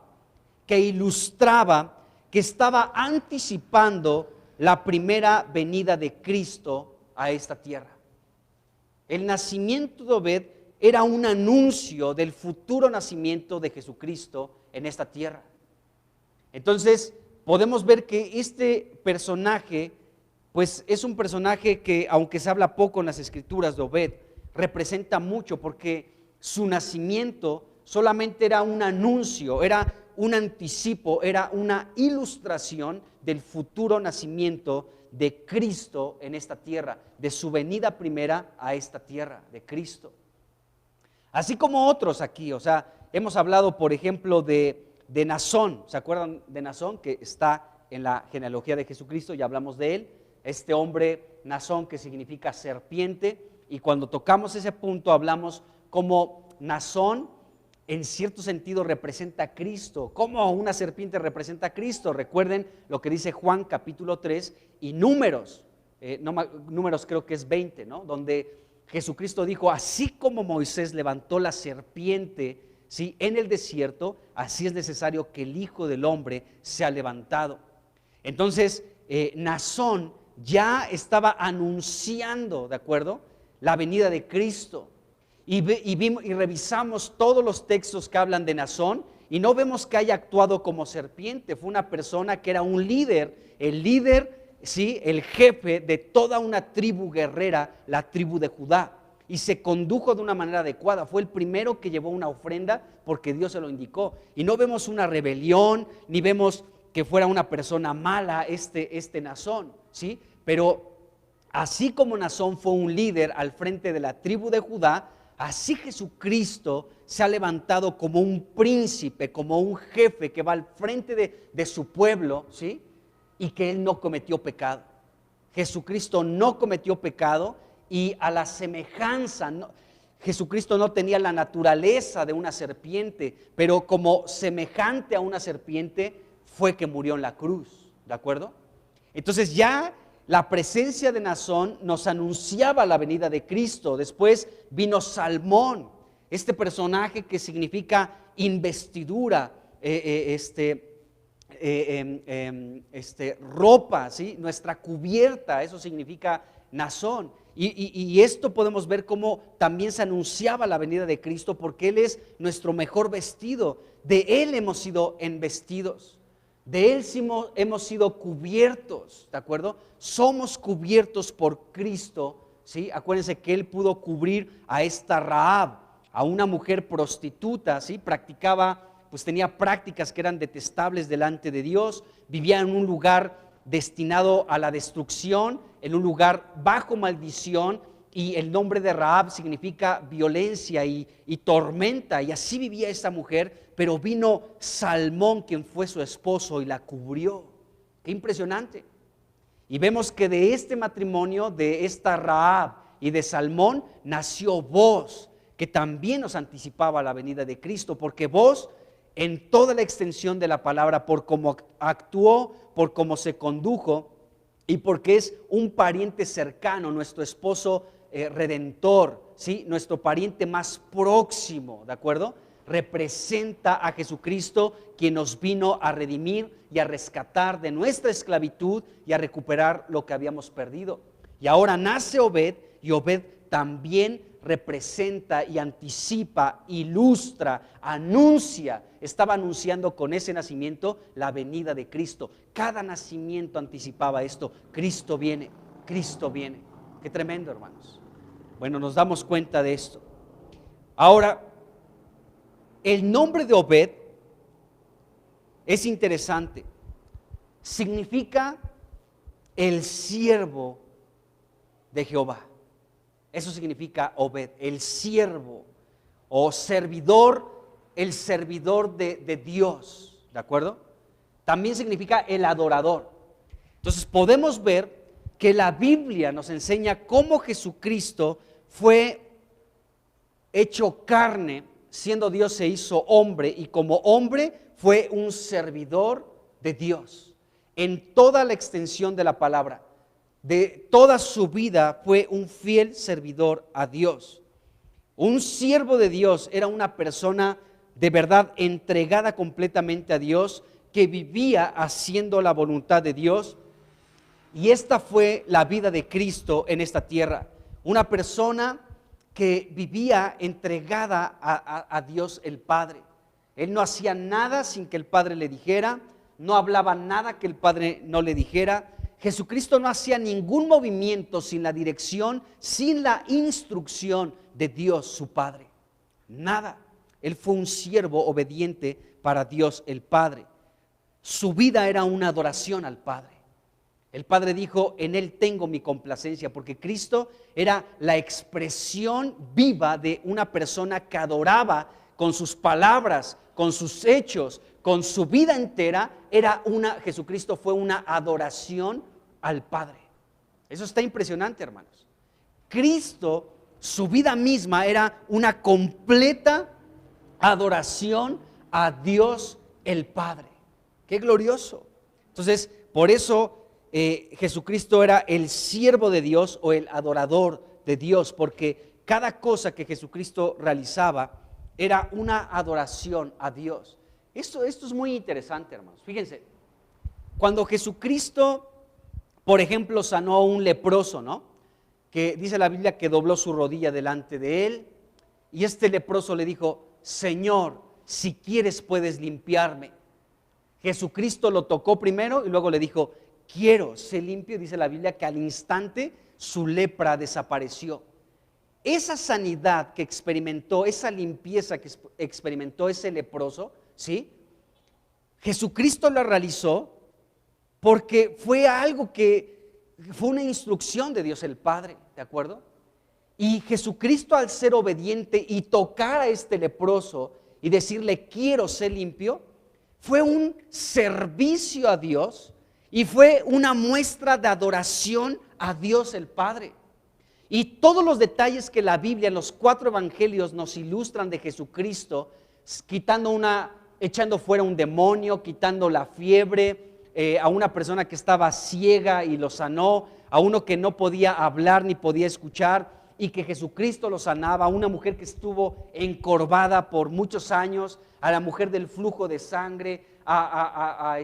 que ilustraba, que estaba anticipando la primera venida de Cristo a esta tierra. El nacimiento de Obed era un anuncio del futuro nacimiento de Jesucristo en esta tierra. Entonces podemos ver que este personaje, pues es un personaje que, aunque se habla poco en las escrituras de Obed, representa mucho porque su nacimiento solamente era un anuncio, era un anticipo, era una ilustración del futuro nacimiento de Cristo en esta tierra, de su venida primera a esta tierra, de Cristo. Así como otros aquí, o sea, hemos hablado, por ejemplo, de Naasón. ¿Se acuerdan de Naasón? Que está en la genealogía de Jesucristo, ya hablamos de él. Este hombre, Naasón, que significa serpiente, y cuando tocamos ese punto hablamos como Naasón, en cierto sentido, representa a Cristo. ¿Cómo una serpiente representa a Cristo? Recuerden lo que dice Juan capítulo 3 y Números, Números creo que es 20, ¿no? Donde Jesucristo dijo, así como Moisés levantó la serpiente, ¿sí?, en el desierto, así es necesario que el Hijo del Hombre sea levantado. Entonces, Naasón ya estaba anunciando, ¿de acuerdo?, la venida de Cristo. Y revisamos todos los textos que hablan de Naasón y no vemos que haya actuado como serpiente. Fue una persona que era un líder, el líder, ¿sí?, el jefe de toda una tribu guerrera, la tribu de Judá, y se condujo de una manera adecuada. Fue el primero que llevó una ofrenda porque Dios se lo indicó. Y no vemos una rebelión, ni vemos que fuera una persona mala este Naasón, ¿sí? Pero así como Naasón fue un líder al frente de la tribu de Judá, así Jesucristo se ha levantado como un príncipe, como un jefe que va al frente de su pueblo, ¿sí?, y que Él no cometió pecado. Jesucristo no cometió pecado y a la semejanza, Jesucristo no tenía la naturaleza de una serpiente, pero como semejante a una serpiente fue que murió en la cruz, ¿de acuerdo? Entonces ya la presencia de Naasón nos anunciaba la venida de Cristo. Después vino Salmón, este personaje que significa investidura, ropa, ¿sí? Nuestra cubierta, eso significa Naasón. Y esto podemos ver cómo también se anunciaba la venida de Cristo, porque Él es nuestro mejor vestido. De Él hemos sido embestidos, de Él hemos sido cubiertos, ¿de acuerdo? Somos cubiertos por Cristo, ¿sí? Acuérdense que Él pudo cubrir a esta Rahab, a una mujer prostituta, ¿sí? Tenía prácticas que eran detestables delante de Dios, vivía en un lugar destinado a la destrucción, en un lugar bajo maldición, y el nombre de Rahab significa violencia y tormenta, y así vivía esta mujer, pero vino Salmón, quien fue su esposo, y la cubrió. Qué impresionante. Y vemos que de este matrimonio, de esta Rahab y de Salmón, nació Booz, que también nos anticipaba la venida de Cristo, porque Booz, en toda la extensión de la palabra, por cómo actuó, por cómo se condujo, y porque es un pariente cercano, nuestro esposo redentor, ¿sí? Nuestro pariente más próximo, ¿de acuerdo? Representa a Jesucristo, quien nos vino a redimir y a rescatar de nuestra esclavitud y a recuperar lo que habíamos perdido. Y ahora nace Obed, y Obed también representa y anticipa, ilustra, anuncia, estaba anunciando con ese nacimiento la venida de Cristo. Cada nacimiento anticipaba esto: Cristo viene, Cristo viene. Qué tremendo, hermanos. Bueno, nos damos cuenta de esto. Ahora, el nombre de Obed es interesante. Significa el siervo de Jehová. Eso significa Obed, el siervo o servidor, el servidor de Dios, ¿de acuerdo? También significa el adorador. Entonces podemos ver que la Biblia nos enseña cómo Jesucristo fue hecho carne, siendo Dios se hizo hombre, y como hombre fue un servidor de Dios en toda la extensión de la palabra. De toda su vida fue un fiel servidor a Dios. Un siervo de Dios era una persona de verdad entregada completamente a Dios, que vivía haciendo la voluntad de Dios. Y esta fue la vida de Cristo en esta tierra. Una persona que vivía entregada a Dios el Padre. Él no hacía nada sin que el Padre le dijera, no hablaba nada que el Padre no le dijera. Jesucristo no hacía ningún movimiento sin la dirección, sin la instrucción de Dios su Padre. Nada. Él fue un siervo obediente para Dios el Padre. Su vida era una adoración al Padre. El Padre dijo: en Él tengo mi complacencia, porque Cristo era la expresión viva de una persona que adoraba con sus palabras, con sus hechos, con su vida entera. Jesucristo fue una adoración al Padre. Eso está impresionante, hermanos. Cristo, su vida misma era una completa adoración a Dios el Padre. ¡Qué glorioso! Entonces, por eso Jesucristo era el siervo de Dios o el adorador de Dios, porque cada cosa que Jesucristo realizaba era una adoración a Dios. Esto es muy interesante, hermanos. Fíjense, cuando Jesucristo, por ejemplo, sanó a un leproso, ¿no? Que dice la Biblia que dobló su rodilla delante de él, y este leproso le dijo: Señor, si quieres puedes limpiarme. Jesucristo lo tocó primero y luego le dijo: quiero, sé limpio. Dice la Biblia que al instante su lepra desapareció. Esa sanidad que experimentó, esa limpieza que experimentó ese leproso, ¿sí? Jesucristo la realizó porque fue algo que fue una instrucción de Dios el Padre, ¿de acuerdo? Y Jesucristo, al ser obediente y tocar a este leproso y decirle: quiero ser limpio, fue un servicio a Dios y fue una muestra de adoración a Dios el Padre. Y todos los detalles que la Biblia, los 4 evangelios nos ilustran de Jesucristo, echando fuera un demonio, quitando la fiebre, a una persona que estaba ciega y lo sanó, a uno que no podía hablar ni podía escuchar y que Jesucristo lo sanaba, a una mujer que estuvo encorvada por muchos años, a la mujer del flujo de sangre, a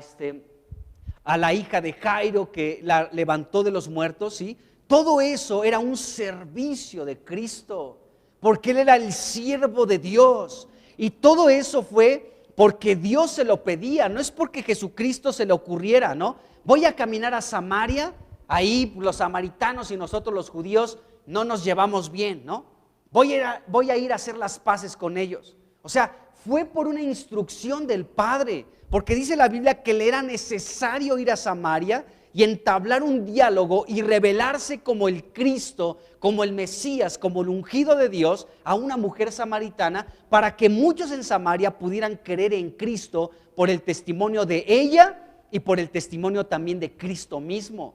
la hija de Jairo que la levantó de los muertos, ¿sí? Todo eso era un servicio de Cristo, porque Él era el siervo de Dios, y todo eso fue porque Dios se lo pedía, no es porque Jesucristo se le ocurriera, ¿no? Voy a caminar a Samaria, ahí los samaritanos y nosotros los judíos no nos llevamos bien, ¿no? Voy a ir a hacer las paces con ellos. O sea, fue por una instrucción del Padre, porque dice la Biblia que le era necesario ir a Samaria y entablar un diálogo y revelarse como el Cristo, como el Mesías, como el ungido de Dios a una mujer samaritana, para que muchos en Samaria pudieran creer en Cristo por el testimonio de ella y por el testimonio también de Cristo mismo.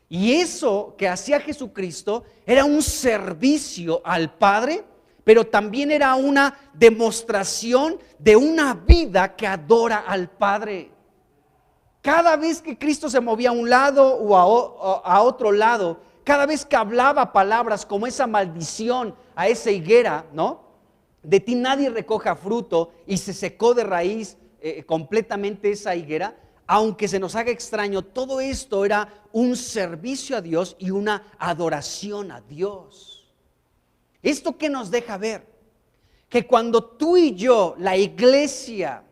Y eso que hacía Jesucristo era un servicio al Padre, pero también era una demostración de una vida que adora al Padre. Cada vez que Cristo se movía a un lado o a otro lado, cada vez que hablaba palabras como esa maldición a esa higuera, ¿no? De ti nadie recoja fruto, y se secó de raíz completamente esa higuera. Aunque se nos haga extraño, todo esto era un servicio a Dios y una adoración a Dios. ¿Esto qué nos deja ver? Que cuando tú y yo, la iglesia,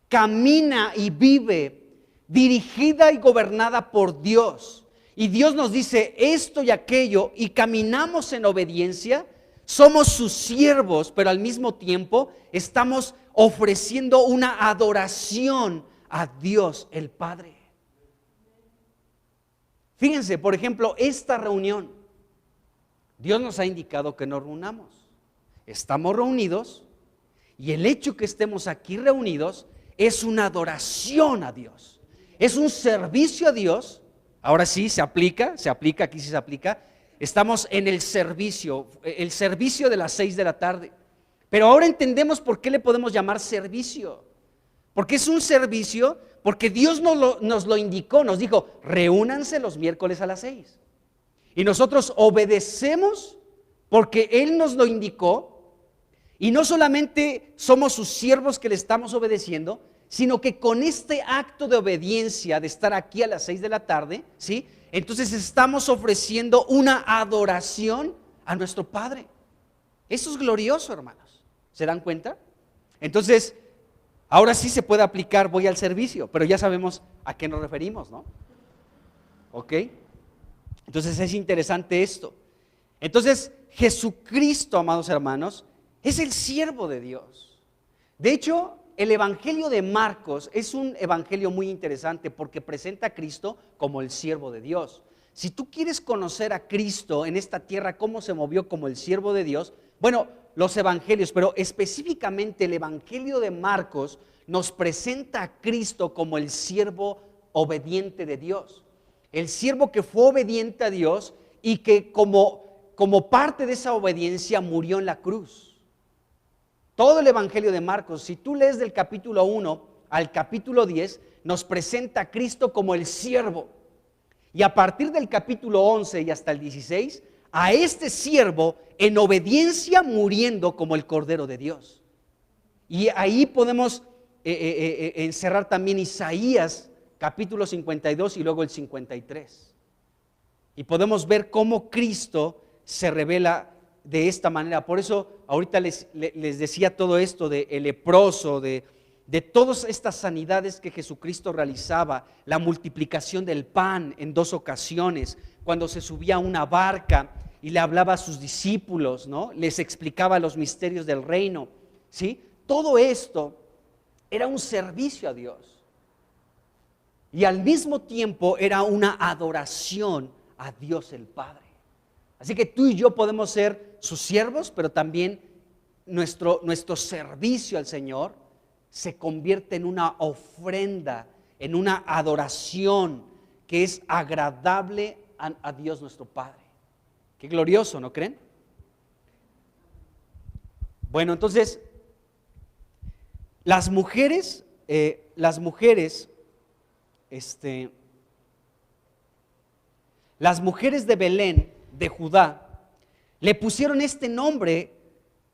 camina y vive dirigida y gobernada por Dios, y Dios nos dice esto y aquello, y caminamos en obediencia, somos sus siervos, pero al mismo tiempo estamos ofreciendo una adoración a Dios el Padre. Fíjense, por ejemplo, esta reunión, Dios nos ha indicado que nos reunamos. Estamos reunidos, y el hecho que estemos aquí reunidos es una adoración a Dios, es un servicio a Dios. Ahora sí se aplica, aquí sí se aplica. Estamos en el servicio de las 6 de la tarde. Pero ahora entendemos por qué le podemos llamar servicio. Porque es un servicio, porque Dios nos lo indicó, nos dijo, reúnanse los miércoles a las 6. Y nosotros obedecemos porque Él nos lo indicó, y no solamente somos sus siervos que le estamos obedeciendo, sino que con este acto de obediencia de estar aquí a las 6 de la tarde, ¿sí? Entonces estamos ofreciendo una adoración a nuestro Padre. Eso es glorioso, hermanos. ¿Se dan cuenta? Entonces, ahora sí se puede aplicar, voy al servicio, pero ya sabemos a qué nos referimos, ¿no? ¿Ok? Entonces es interesante esto. Entonces, Jesucristo, amados hermanos, es el siervo de Dios. De hecho, el evangelio de Marcos es un evangelio muy interesante porque presenta a Cristo como el siervo de Dios. Si tú quieres conocer a Cristo en esta tierra, cómo se movió como el siervo de Dios, bueno, los evangelios, pero específicamente el evangelio de Marcos nos presenta a Cristo como el siervo obediente de Dios. El siervo que fue obediente a Dios y que como parte de esa obediencia murió en la cruz. Todo el evangelio de Marcos, si tú lees del capítulo 1 al capítulo 10, nos presenta a Cristo como el siervo. Y a partir del capítulo 11 y hasta el 16, a este siervo en obediencia muriendo como el Cordero de Dios. Y ahí podemos encerrar también Isaías capítulo 52 y luego el 53. Y podemos ver cómo Cristo se revela de esta manera. Por eso ahorita les decía todo esto de el leproso, de todas estas sanidades que Jesucristo realizaba, la multiplicación del pan en 2 ocasiones, cuando se subía a una barca y le hablaba a sus discípulos, ¿no? Les explicaba los misterios del reino, ¿sí? Todo esto era un servicio a Dios y al mismo tiempo era una adoración a Dios el Padre. Así que tú y yo podemos ser sus siervos, pero también nuestro servicio al Señor se convierte en una ofrenda, en una adoración que es agradable a Dios nuestro Padre. Qué glorioso, ¿no creen? Bueno, entonces, las mujeres las mujeres de Belén, de Judá, le pusieron este nombre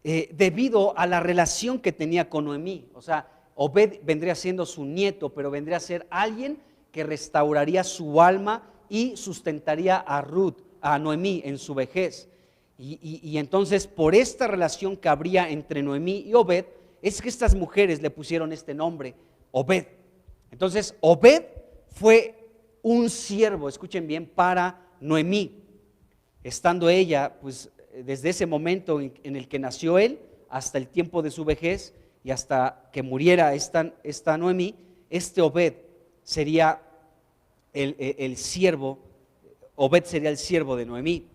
debido a la relación que tenía con Noemí. O sea, Obed vendría siendo su nieto, pero vendría a ser alguien que restauraría su alma y sustentaría a Ruth, a Noemí en su vejez. Y entonces, por esta relación que habría entre Noemí y Obed, es que estas mujeres le pusieron este nombre, Obed. Entonces, Obed fue un siervo, escuchen bien, para Noemí, estando ella, pues, desde ese momento en el que nació él, hasta el tiempo de su vejez y hasta que muriera esta Noemí, este Obed sería el siervo, Obed sería el siervo de Noemí.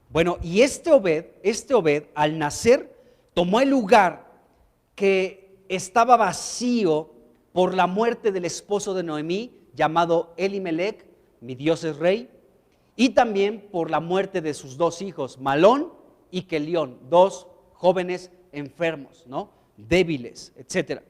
Bueno, y este Obed al nacer tomó el lugar que estaba vacío por la muerte del esposo de Noemí, llamado Elimelec, mi Dios es rey, y también por la muerte de sus dos hijos, Malón y Kelión, dos jóvenes enfermos, ¿no? Débiles, etc.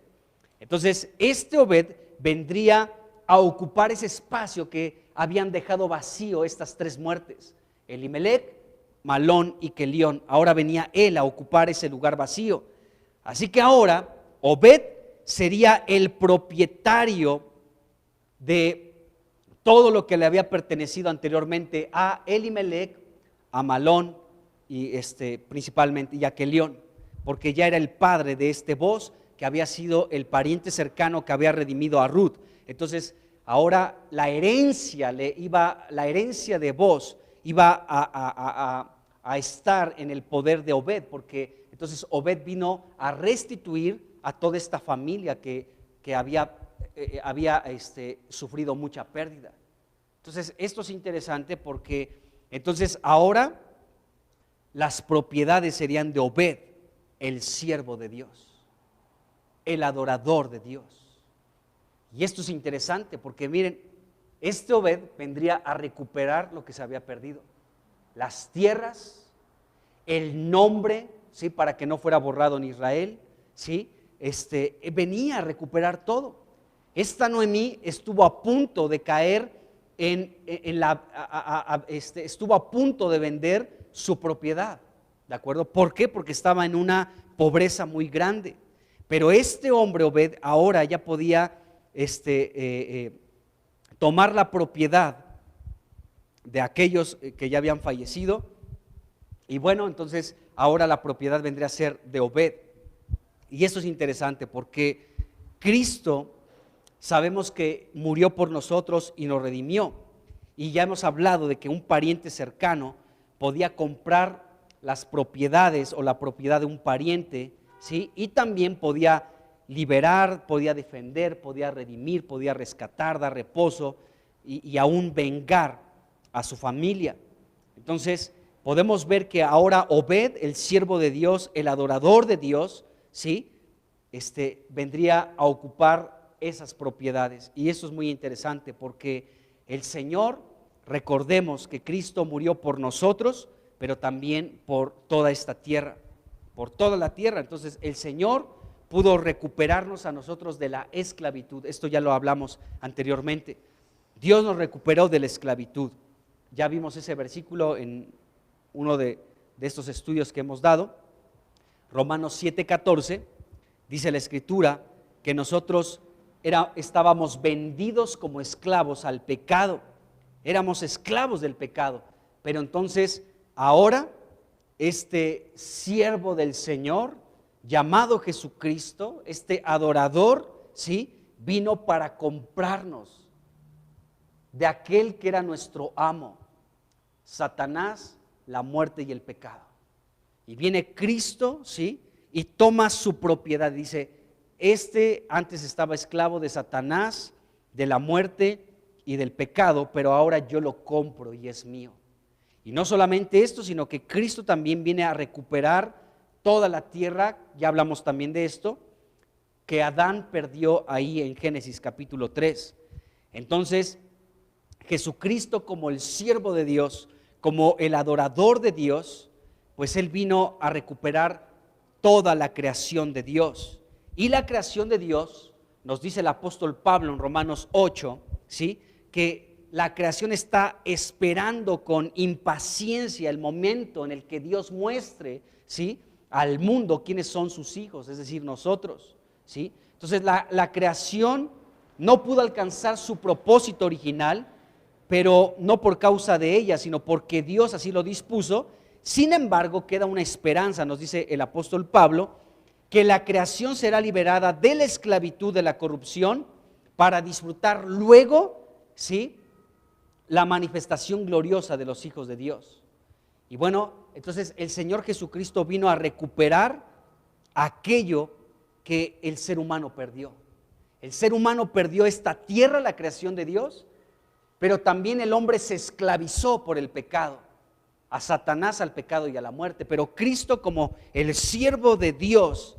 Entonces, este Obed vendría a ocupar ese espacio que habían dejado vacío estas tres muertes, Elimelec, Malón y Kelión. Ahora venía él a ocupar ese lugar vacío. Así que ahora Obed sería el propietario de todo lo que le había pertenecido anteriormente a Elimelec, a Malón y principalmente y a Kelión, porque ya era el padre de este Boz, que había sido el pariente cercano que había redimido a Ruth. Entonces, ahora la herencia de Boz iba a estar en el poder de Obed, porque entonces Obed vino a restituir a toda esta familia que había sufrido mucha pérdida. Entonces, esto es interesante porque entonces ahora las propiedades serían de Obed, el siervo de Dios, el adorador de Dios. Y esto es interesante porque miren, este Obed vendría a recuperar lo que se había perdido, las tierras, el nombre, ¿sí? Para que no fuera borrado en Israel, ¿sí? Venía a recuperar todo. Esta Noemí estuvo a punto de caer estuvo a punto de vender su propiedad, ¿de acuerdo? ¿Por qué? Porque estaba en una pobreza muy grande. Pero este hombre Obed ahora ya podía tomar la propiedad de aquellos que ya habían fallecido. Y bueno, entonces ahora la propiedad vendría a ser de Obed. Y eso es interesante porque Cristo sabemos que murió por nosotros y nos redimió. Y ya hemos hablado de que un pariente cercano podía comprar las propiedades o la propiedad de un pariente, ¿sí? Y también podía liberar, podía defender, podía redimir, podía rescatar, dar reposo y aún vengar a su familia. Entonces, podemos ver que ahora Obed, el siervo de Dios, el adorador de Dios, ¿sí? Vendría a ocupar esas propiedades. Y eso es muy interesante porque el Señor, recordemos que Cristo murió por nosotros, pero también por toda esta tierra, por toda la tierra. Entonces el Señor pudo recuperarnos a nosotros de la esclavitud. Esto ya lo hablamos anteriormente. Dios nos recuperó de la esclavitud. Ya vimos ese versículo en uno de estos estudios que hemos dado. Romanos 7:14, dice la Escritura que nosotros estábamos vendidos como esclavos al pecado. Éramos esclavos del pecado. Pero entonces ahora este siervo del Señor, llamado Jesucristo, este adorador, ¿sí? Vino para comprarnos de aquel que era nuestro amo, Satanás, la muerte y el pecado. Y viene Cristo, ¿sí? Y toma su propiedad. Dice, antes estaba esclavo de Satanás, de la muerte y del pecado, pero ahora yo lo compro y es mío. Y no solamente esto, sino que Cristo también viene a recuperar toda la tierra, ya hablamos también de esto, que Adán perdió ahí en Génesis capítulo 3. Entonces, Jesucristo como el siervo de Dios, como el adorador de Dios, pues Él vino a recuperar toda la creación de Dios. Y la creación de Dios, nos dice el apóstol Pablo en Romanos 8, ¿sí? Que la creación está esperando con impaciencia el momento en el que Dios muestre, ¿sí?, al mundo quiénes son sus hijos, es decir, nosotros, ¿sí? Entonces la creación no pudo alcanzar su propósito original, pero no por causa de ella, sino porque Dios así lo dispuso. Sin embargo, queda una esperanza, nos dice el apóstol Pablo, que la creación será liberada de la esclavitud de la corrupción para disfrutar luego, ¿sí?, la manifestación gloriosa de los hijos de Dios. Y bueno, entonces el Señor Jesucristo vino a recuperar aquello que el ser humano perdió. El ser humano perdió esta tierra, la creación de Dios, pero también el hombre se esclavizó por el pecado, a Satanás, al pecado y a la muerte. Pero Cristo, como el siervo de Dios,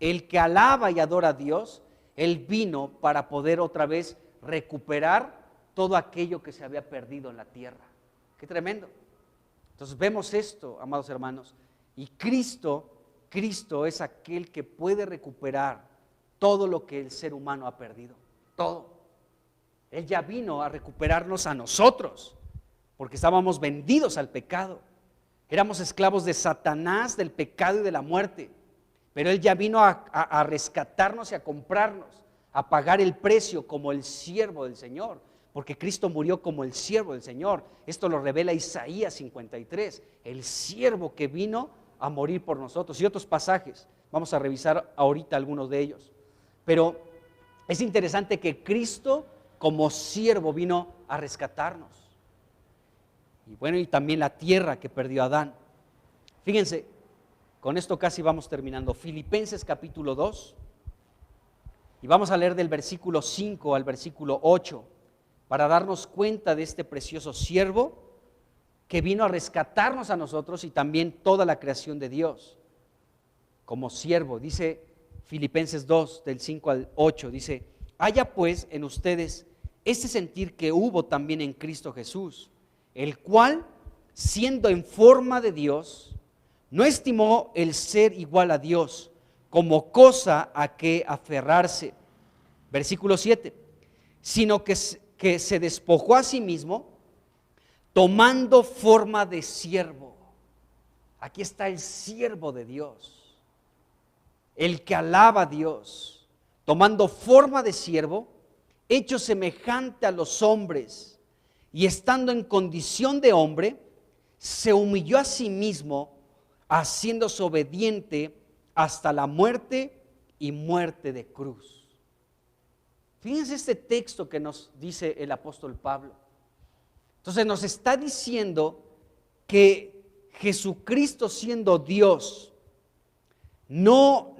el que alaba y adora a Dios, Él vino para poder otra vez recuperar todo aquello que se había perdido en la tierra. Qué tremendo. Entonces vemos esto, amados hermanos, y Cristo es aquel que puede recuperar todo lo que el ser humano ha perdido, todo. Él ya vino a recuperarnos a nosotros, porque estábamos vendidos al pecado, éramos esclavos de Satanás, del pecado y de la muerte, pero Él ya vino a rescatarnos y a comprarnos, a pagar el precio como el siervo del Señor, porque Cristo murió como el siervo del Señor. Esto lo revela Isaías 53, el siervo que vino a morir por nosotros, y otros pasajes. Vamos a revisar ahorita algunos de ellos. Pero es interesante que Cristo como siervo vino a rescatarnos. Y bueno, y también la tierra que perdió Adán. Fíjense, con esto casi vamos terminando. Filipenses capítulo 2, y vamos a leer del versículo 5 al versículo 8, para darnos cuenta de este precioso siervo que vino a rescatarnos a nosotros y también toda la creación de Dios. Como siervo, dice Filipenses 2, del 5 al 8, dice: haya pues en ustedes este sentir que hubo también en Cristo Jesús, el cual, siendo en forma de Dios, no estimó el ser igual a Dios como cosa a que aferrarse. Versículo 7, sino que se despojó a sí mismo, tomando forma de siervo. Aquí está el siervo de Dios, el que alaba a Dios, tomando forma de siervo, hecho semejante a los hombres, y estando en condición de hombre, se humilló a sí mismo, haciéndose obediente hasta la muerte y muerte de cruz. Fíjense este texto que nos dice el apóstol Pablo. Entonces nos está diciendo que Jesucristo, siendo Dios, no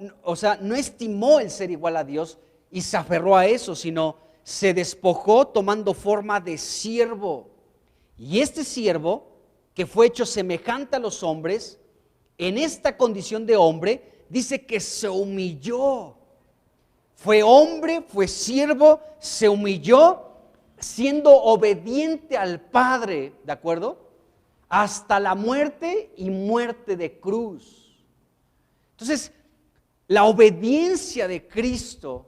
estimó el ser igual a Dios y se aferró a eso, sino se despojó tomando forma de siervo. Y este siervo, que fue hecho semejante a los hombres, en esta condición de hombre, dice que se humilló. Fue hombre, fue siervo, se humilló, siendo obediente al Padre, ¿de acuerdo? Hasta la muerte y muerte de cruz. Entonces, la obediencia de Cristo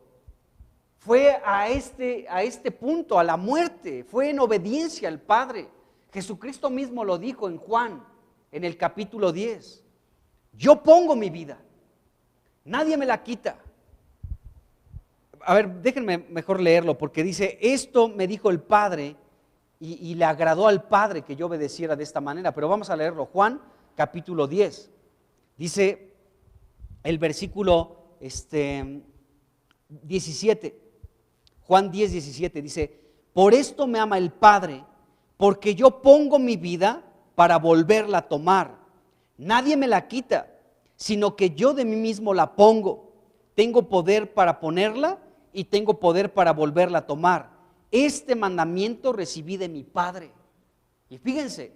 fue a este punto, a la muerte, fue en obediencia al Padre. Jesucristo mismo lo dijo en Juan, en el capítulo 10. Yo pongo mi vida, nadie me la quita. A ver, déjenme mejor leerlo, porque dice: esto me dijo el Padre, y le agradó al Padre que yo obedeciera de esta manera. Pero vamos a leerlo. Juan capítulo 10, dice el versículo 17, Juan 10, 17, dice: por esto me ama el Padre, porque yo pongo mi vida para volverla a tomar. Nadie me la quita, sino que yo de mí mismo la pongo. Tengo poder para ponerla y tengo poder para volverla a tomar. Este mandamiento recibí de mi Padre. Y fíjense,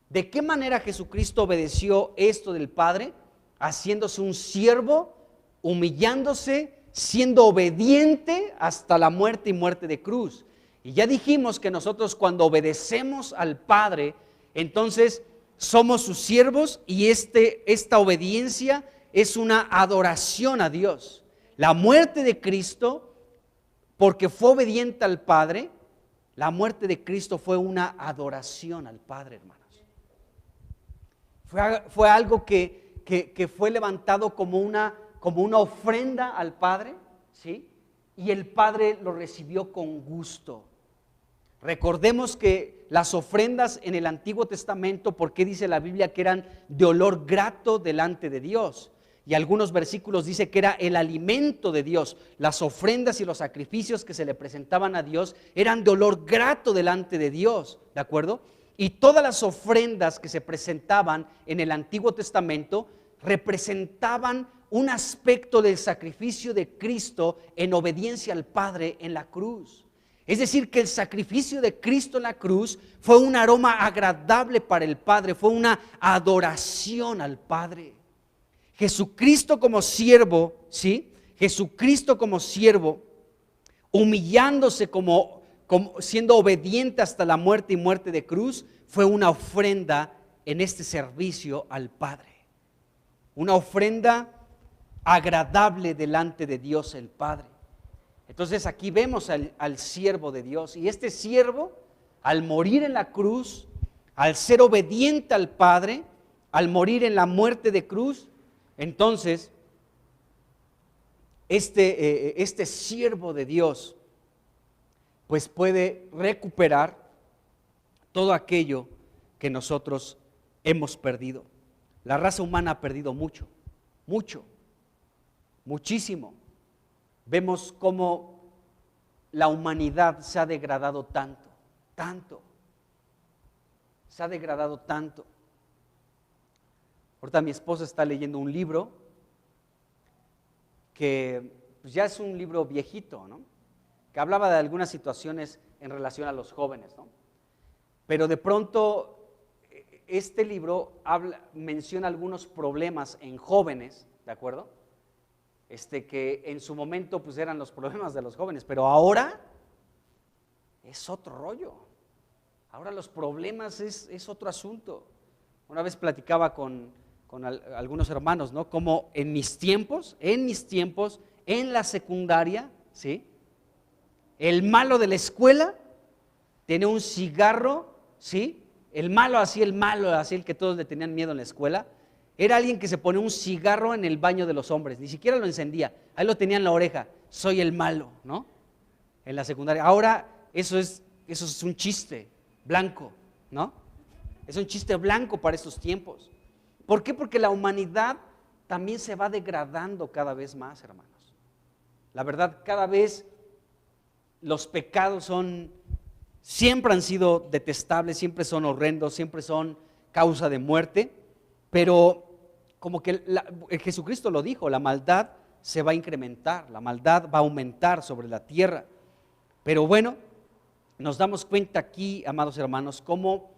¿de qué manera Jesucristo obedeció esto del Padre? Haciéndose un siervo, humillándose, siendo obediente hasta la muerte y muerte de cruz. Y ya dijimos que nosotros, cuando obedecemos al Padre, entonces somos sus siervos, y esta obediencia es una adoración a Dios. La muerte de Cristo, porque fue obediente al Padre, La muerte de Cristo fue una adoración al Padre, hermanos. Fue algo que fue levantado como una ofrenda al Padre, ¿sí? Y el Padre lo recibió con gusto. Recordemos que las ofrendas en el Antiguo Testamento, ¿por qué dice la Biblia que eran de olor grato delante de Dios? Y algunos versículos dice que era el alimento de Dios. Las ofrendas y los sacrificios que se le presentaban a Dios eran de olor grato delante de Dios, ¿de acuerdo? Y todas las ofrendas que se presentaban en el Antiguo Testamento representaban un aspecto del sacrificio de Cristo en obediencia al Padre en la cruz. Es decir, que el sacrificio de Cristo en la cruz fue un aroma agradable para el Padre, fue una adoración al Padre. Jesucristo como siervo, ¿sí? Jesucristo como siervo, humillándose como siendo obediente hasta la muerte y muerte de cruz, fue una ofrenda en este servicio al Padre. Una ofrenda agradable delante de Dios el Padre. Entonces aquí vemos al siervo de Dios, y este siervo, al morir en la cruz, al ser obediente al Padre, al morir en la muerte de cruz, entonces este siervo de Dios pues puede recuperar todo aquello que nosotros hemos perdido. La raza humana ha perdido muchísimo. Vemos cómo la humanidad se ha degradado tanto. Se ha degradado tanto. Ahorita mi esposa está leyendo un libro que pues ya es un libro viejito, ¿no? Que hablaba de algunas situaciones en relación a los jóvenes, ¿no? Pero de pronto este libro menciona algunos problemas en jóvenes, ¿de acuerdo? Que en su momento pues eran los problemas de los jóvenes, pero ahora es otro rollo. Ahora los problemas es otro asunto. Una vez platicaba con algunos hermanos, ¿no? Como en mis tiempos, en la secundaria, ¿sí? El malo de la escuela tenía un cigarro, ¿sí? El malo, así el que todos le tenían miedo en la escuela, era alguien que se ponía un cigarro en el baño de los hombres, ni siquiera lo encendía, ahí lo tenía en la oreja, soy el malo, ¿no? En la secundaria. Ahora eso es un chiste blanco, ¿no? Es un chiste blanco para estos tiempos. ¿Por qué? Porque la humanidad también se va degradando cada vez más, hermanos. La verdad, cada vez los pecados siempre han sido detestables, siempre son horrendos, siempre son causa de muerte, pero como que Jesucristo lo dijo, la maldad se va a incrementar, la maldad va a aumentar sobre la tierra. Pero bueno, nos damos cuenta aquí, amados hermanos, cómo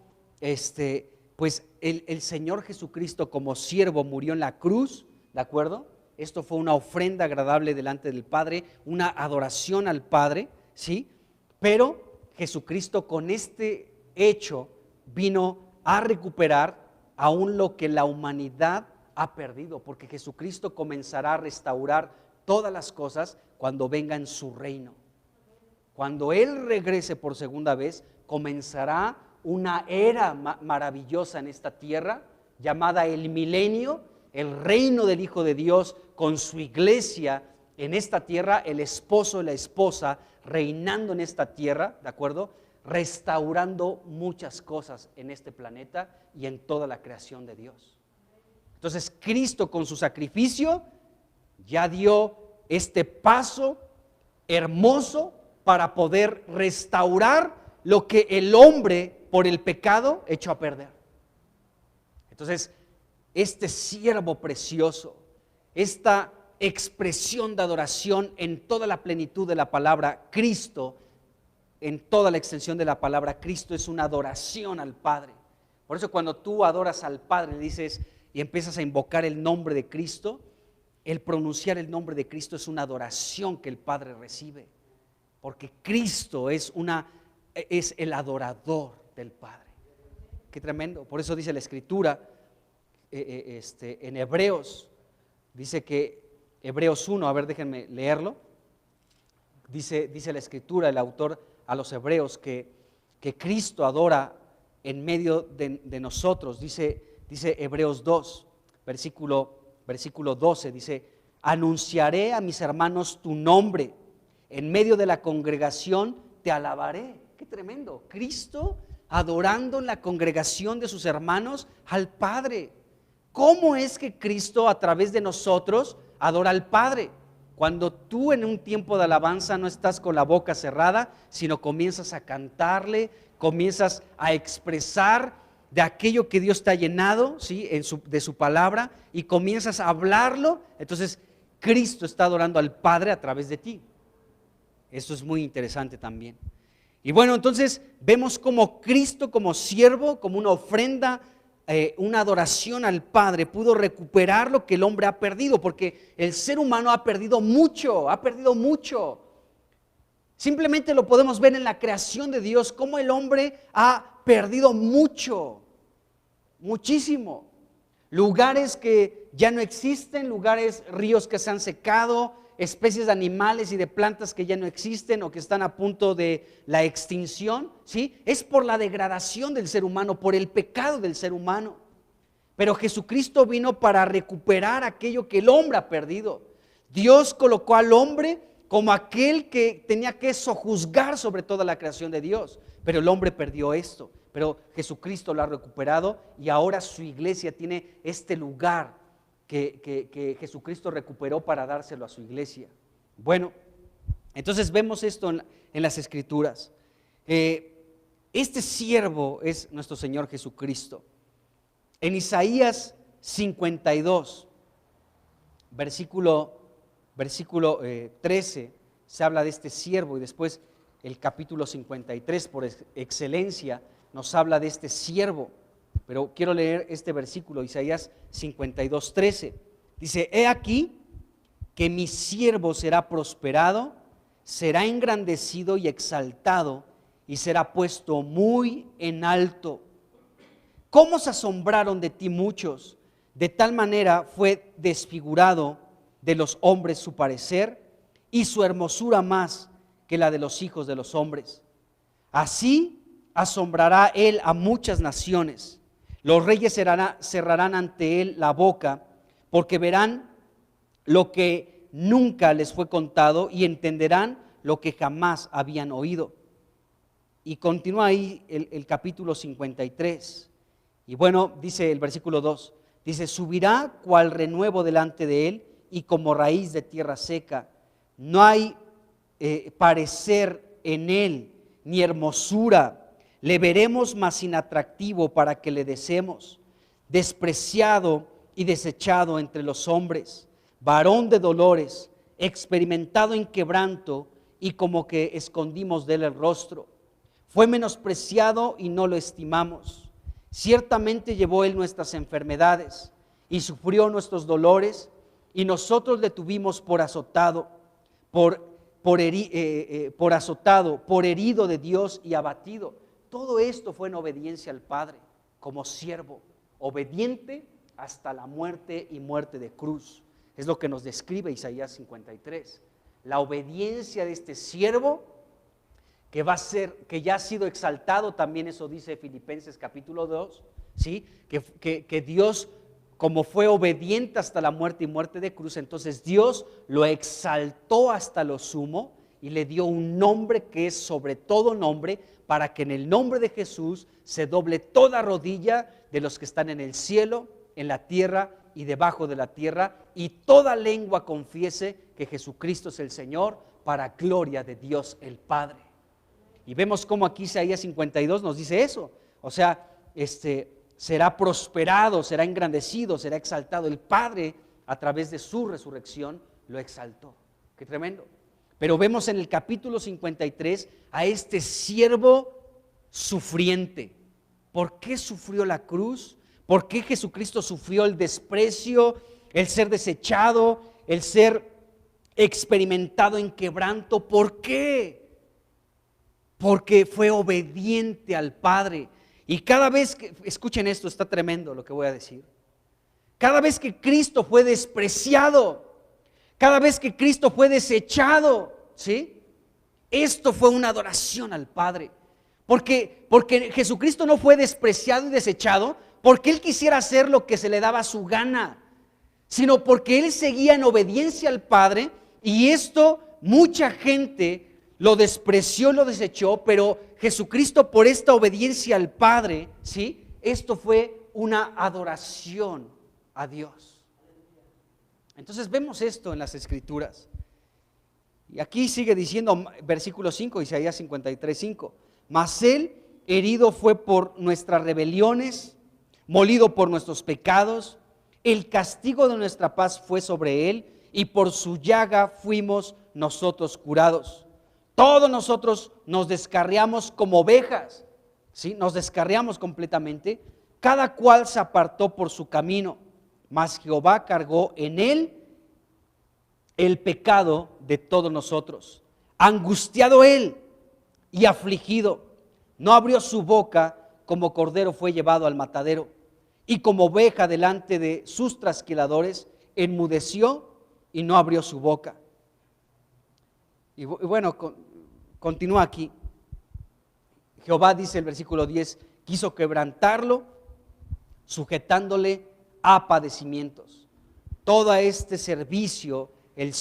pues el Señor Jesucristo como siervo murió en la cruz, ¿de acuerdo? Esto fue una ofrenda agradable delante del Padre, una adoración al Padre, ¿sí? Pero Jesucristo con este hecho vino a recuperar aún lo que la humanidad ha perdido, porque Jesucristo comenzará a restaurar todas las cosas cuando venga en su reino. Cuando Él regrese por segunda vez, comenzará una era maravillosa en esta tierra, llamada el milenio, el reino del Hijo de Dios con su iglesia en esta tierra, el esposo y la esposa reinando en esta tierra, ¿de acuerdo? Restaurando muchas cosas en este planeta y en toda la creación de Dios. Entonces Cristo con su sacrificio ya dio este paso hermoso para poder restaurar lo que el hombre por el pecado echó a perder. Entonces este siervo precioso, esta expresión de adoración en toda la plenitud de la palabra Cristo, en toda la extensión de la palabra Cristo, es una adoración al Padre. Por eso cuando tú adoras al Padre, dices y empiezas a invocar el nombre de Cristo, el pronunciar el nombre de Cristo es una adoración que el Padre recibe, porque Cristo es el adorador del Padre. Qué tremendo. Por eso dice la Escritura en Hebreos, dice que Hebreos 1, a ver, déjenme leerlo. Dice la Escritura, el autor a los hebreos que Cristo adora en medio de nosotros. Dice Hebreos 2, versículo 12, dice: anunciaré a mis hermanos tu nombre, en medio de la congregación te alabaré. Qué tremendo, Cristo adorando en la congregación de sus hermanos al Padre. ¿Cómo es que Cristo a través de nosotros adora al Padre? Cuando tú en un tiempo de alabanza no estás con la boca cerrada, sino comienzas a cantarle, comienzas a expresar de aquello que Dios te ha llenado, ¿sí? de su palabra, y comienzas a hablarlo. Entonces Cristo está adorando al Padre a través de ti. Esto es muy interesante también. Y bueno, entonces vemos como Cristo, como siervo, como una ofrenda, una adoración al Padre, pudo recuperar lo que el hombre ha perdido, porque el ser humano ha perdido mucho. Simplemente lo podemos ver en la creación de Dios, cómo el hombre ha perdido muchísimo. Lugares que ya no existen, ríos que se han secado, especies de animales y de plantas que ya no existen o que están a punto de la extinción, ¿sí? Es por la degradación del ser humano, por el pecado del ser humano. Pero Jesucristo vino para recuperar aquello que el hombre ha perdido. Dios colocó al hombre como aquel que tenía que sojuzgar sobre toda la creación de Dios, pero el hombre perdió esto. Pero Jesucristo lo ha recuperado y ahora su iglesia tiene este lugar que Jesucristo recuperó para dárselo a su iglesia. Bueno, entonces vemos esto en las Escrituras. Este siervo es nuestro Señor Jesucristo. En Isaías 52, versículo 13, se habla de este siervo, y después el capítulo 53 por excelencia nos habla de este siervo. Pero quiero leer este versículo, Isaías 52, 13. Dice: he aquí que mi siervo será prosperado, será engrandecido y exaltado, y será puesto muy en alto. ¿Cómo se asombraron de ti muchos? De tal manera fue desfigurado de los hombres su parecer, y su hermosura más que la de los hijos de los hombres. Así asombrará él a muchas naciones. Los reyes cerrarán ante él la boca, porque verán lo que nunca les fue contado y entenderán lo que jamás habían oído. Y continúa ahí el capítulo 53. Y bueno, dice el versículo 2, dice: subirá cual renuevo delante de él y como raíz de tierra seca. No hay parecer en él, ni hermosura. Le veremos más inatractivo para que le deseemos, despreciado y desechado entre los hombres, varón de dolores, experimentado en quebranto, y como que escondimos de él el rostro. Fue menospreciado y no lo estimamos. Ciertamente llevó él nuestras enfermedades y sufrió nuestros dolores, y nosotros le tuvimos por azotado, por herido de Dios y abatido. Todo esto fue en obediencia al Padre, como siervo, obediente hasta la muerte y muerte de cruz. Es lo que nos describe Isaías 53. La obediencia de este siervo que ya ha sido exaltado, también eso dice Filipenses capítulo 2, ¿sí? Que Dios, como fue obediente hasta la muerte y muerte de cruz, entonces Dios lo exaltó hasta lo sumo y le dio un nombre que es sobre todo nombre, para que en el nombre de Jesús se doble toda rodilla de los que están en el cielo, en la tierra y debajo de la tierra, y toda lengua confiese que Jesucristo es el Señor, para gloria de Dios el Padre. Y vemos cómo aquí Isaías 52 nos dice eso. O sea, será prosperado, será engrandecido, será exaltado. El Padre, a través de su resurrección, lo exaltó. Qué tremendo. Pero vemos en el capítulo 53 a este siervo sufriente. ¿Por qué sufrió la cruz? ¿Por qué Jesucristo sufrió el desprecio, el ser desechado, el ser experimentado en quebranto? ¿Por qué? Porque fue obediente al Padre. Y cada vez que, escuchen esto, está tremendo lo que voy a decir. Cada vez que Cristo fue despreciado, cada vez que Cristo fue desechado, ¿sí? Esto fue una adoración al Padre. Porque Jesucristo no fue despreciado y desechado porque Él quisiera hacer lo que se le daba su gana, sino porque Él seguía en obediencia al Padre, y esto mucha gente lo despreció y lo desechó, pero Jesucristo, por esta obediencia al Padre, ¿sí? Esto fue una adoración a Dios. Entonces vemos esto en las Escrituras. Y aquí sigue diciendo, versículo 5, Isaías 53:5. Mas Él herido fue por nuestras rebeliones, molido por nuestros pecados. El castigo de nuestra paz fue sobre Él, y por su llaga fuimos nosotros curados. Todos nosotros nos descarriamos como ovejas, ¿sí? Nos descarriamos completamente. Cada cual se apartó por su camino, mas Jehová cargó en Él el pecado de todos nosotros. Angustiado Él y afligido, no abrió su boca, como cordero fue llevado al matadero, y como oveja delante de sus trasquiladores, enmudeció y no abrió su boca. Y bueno, continúa aquí. Jehová, dice el versículo 10, quiso quebrantarlo, sujetándole a padecimientos. Todo este servicio del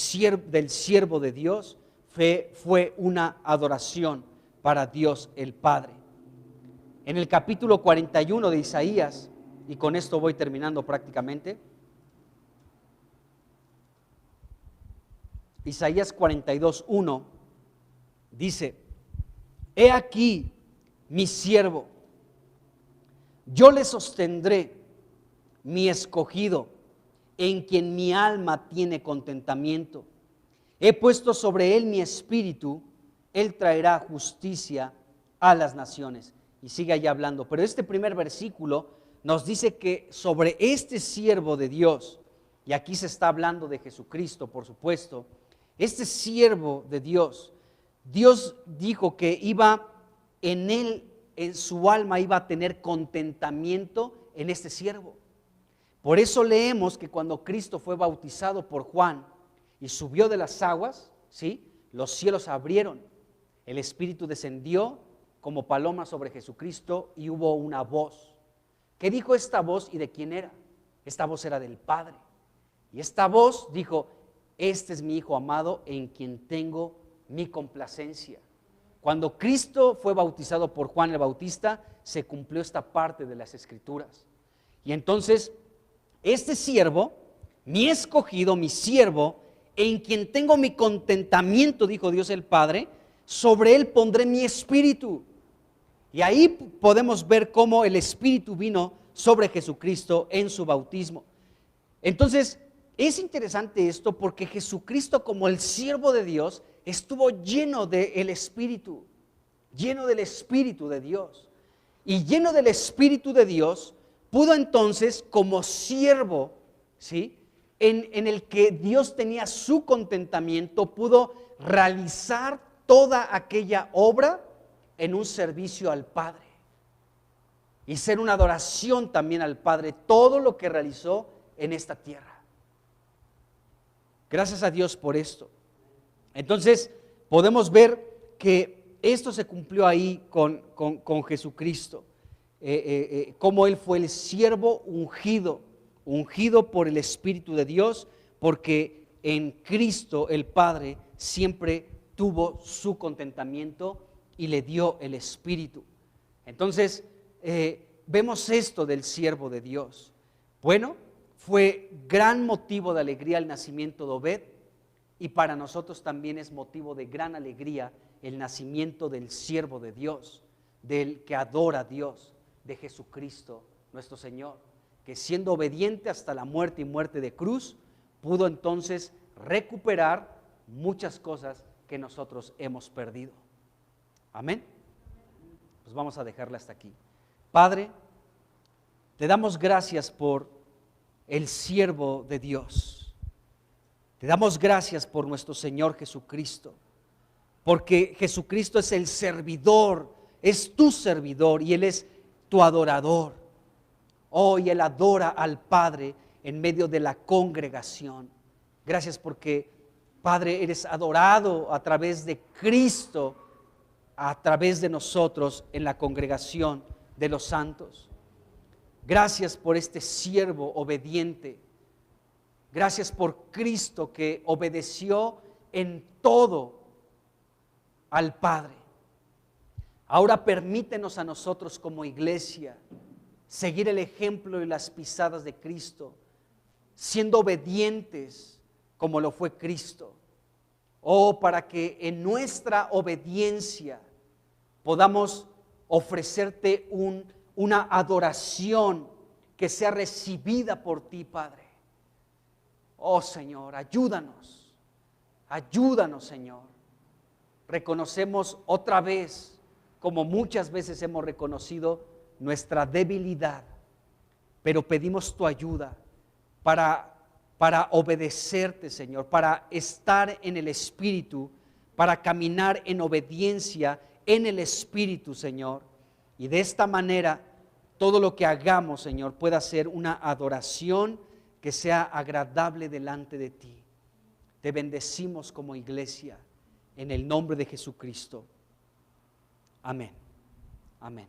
siervo de Dios fue una adoración para Dios el Padre. En el capítulo 41 de Isaías, y con esto voy terminando prácticamente, Isaías 42:1 dice: he aquí mi siervo, yo le sostendré, mi escogido, en quien mi alma tiene contentamiento. He puesto sobre él mi espíritu, él traerá justicia a las naciones. Y sigue allá hablando, pero este primer versículo nos dice que sobre este siervo de Dios, y aquí se está hablando de Jesucristo, por supuesto, este siervo de Dios, Dios dijo que iba en él, en su alma iba a tener contentamiento en este siervo. Por eso leemos que cuando Cristo fue bautizado por Juan y subió de las aguas, ¿sí? Los cielos abrieron, el Espíritu descendió como paloma sobre Jesucristo y hubo una voz. ¿Qué dijo esta voz y de quién era? Esta voz era del Padre. Y esta voz dijo: este es mi Hijo amado en quien tengo mi complacencia. Cuando Cristo fue bautizado por Juan el Bautista, se cumplió esta parte de las Escrituras. Y entonces, este siervo, mi escogido, mi siervo, en quien tengo mi contentamiento, dijo Dios el Padre, sobre él pondré mi espíritu. Y ahí podemos ver cómo el Espíritu vino sobre Jesucristo en su bautismo. Entonces, es interesante esto porque Jesucristo, como el siervo de Dios, estuvo lleno del Espíritu, lleno del Espíritu de Dios. Y lleno del Espíritu de Dios, pudo entonces, como siervo, ¿sí?, en el que Dios tenía su contentamiento, pudo realizar toda aquella obra en un servicio al Padre y ser una adoración también al Padre, todo lo que realizó en esta tierra. Gracias a Dios por esto. Entonces podemos ver que esto se cumplió ahí con Jesucristo, como Él fue el siervo ungido por el Espíritu de Dios, porque en Cristo el Padre siempre tuvo su contentamiento y le dio el Espíritu. Entonces vemos esto del siervo de Dios. Bueno, fue gran motivo de alegría el nacimiento de Obed, y para nosotros también es motivo de gran alegría el nacimiento del siervo de Dios, del que adora a Dios, de Jesucristo nuestro Señor, que siendo obediente hasta la muerte y muerte de cruz, pudo entonces recuperar muchas cosas que nosotros hemos perdido. Amén. Pues vamos a dejarla hasta aquí. Padre, te damos gracias por el siervo de Dios. Te damos gracias por nuestro Señor Jesucristo, porque Jesucristo es el servidor, es tu servidor y Él es tu adorador. Hoy Él adora al Padre en medio de la congregación. Gracias porque Padre, eres adorado a través de Cristo, a través de nosotros en la congregación de los santos. Gracias por este siervo obediente. Gracias por Cristo que obedeció en todo al Padre. Ahora permítenos a nosotros como iglesia seguir el ejemplo y las pisadas de Cristo, siendo obedientes como lo fue Cristo. Oh, para que en nuestra obediencia podamos ofrecerte una adoración que sea recibida por ti, Padre. Oh Señor, ayúdanos, Señor. Reconocemos otra vez, como muchas veces hemos reconocido, nuestra debilidad, pero pedimos tu ayuda para obedecerte, Señor, para estar en el Espíritu, para caminar en obediencia en el Espíritu, Señor. Y de esta manera, todo lo que hagamos, Señor, pueda ser una adoración que sea agradable delante de ti. Te bendecimos como iglesia en el nombre de Jesucristo. Amén. Amén.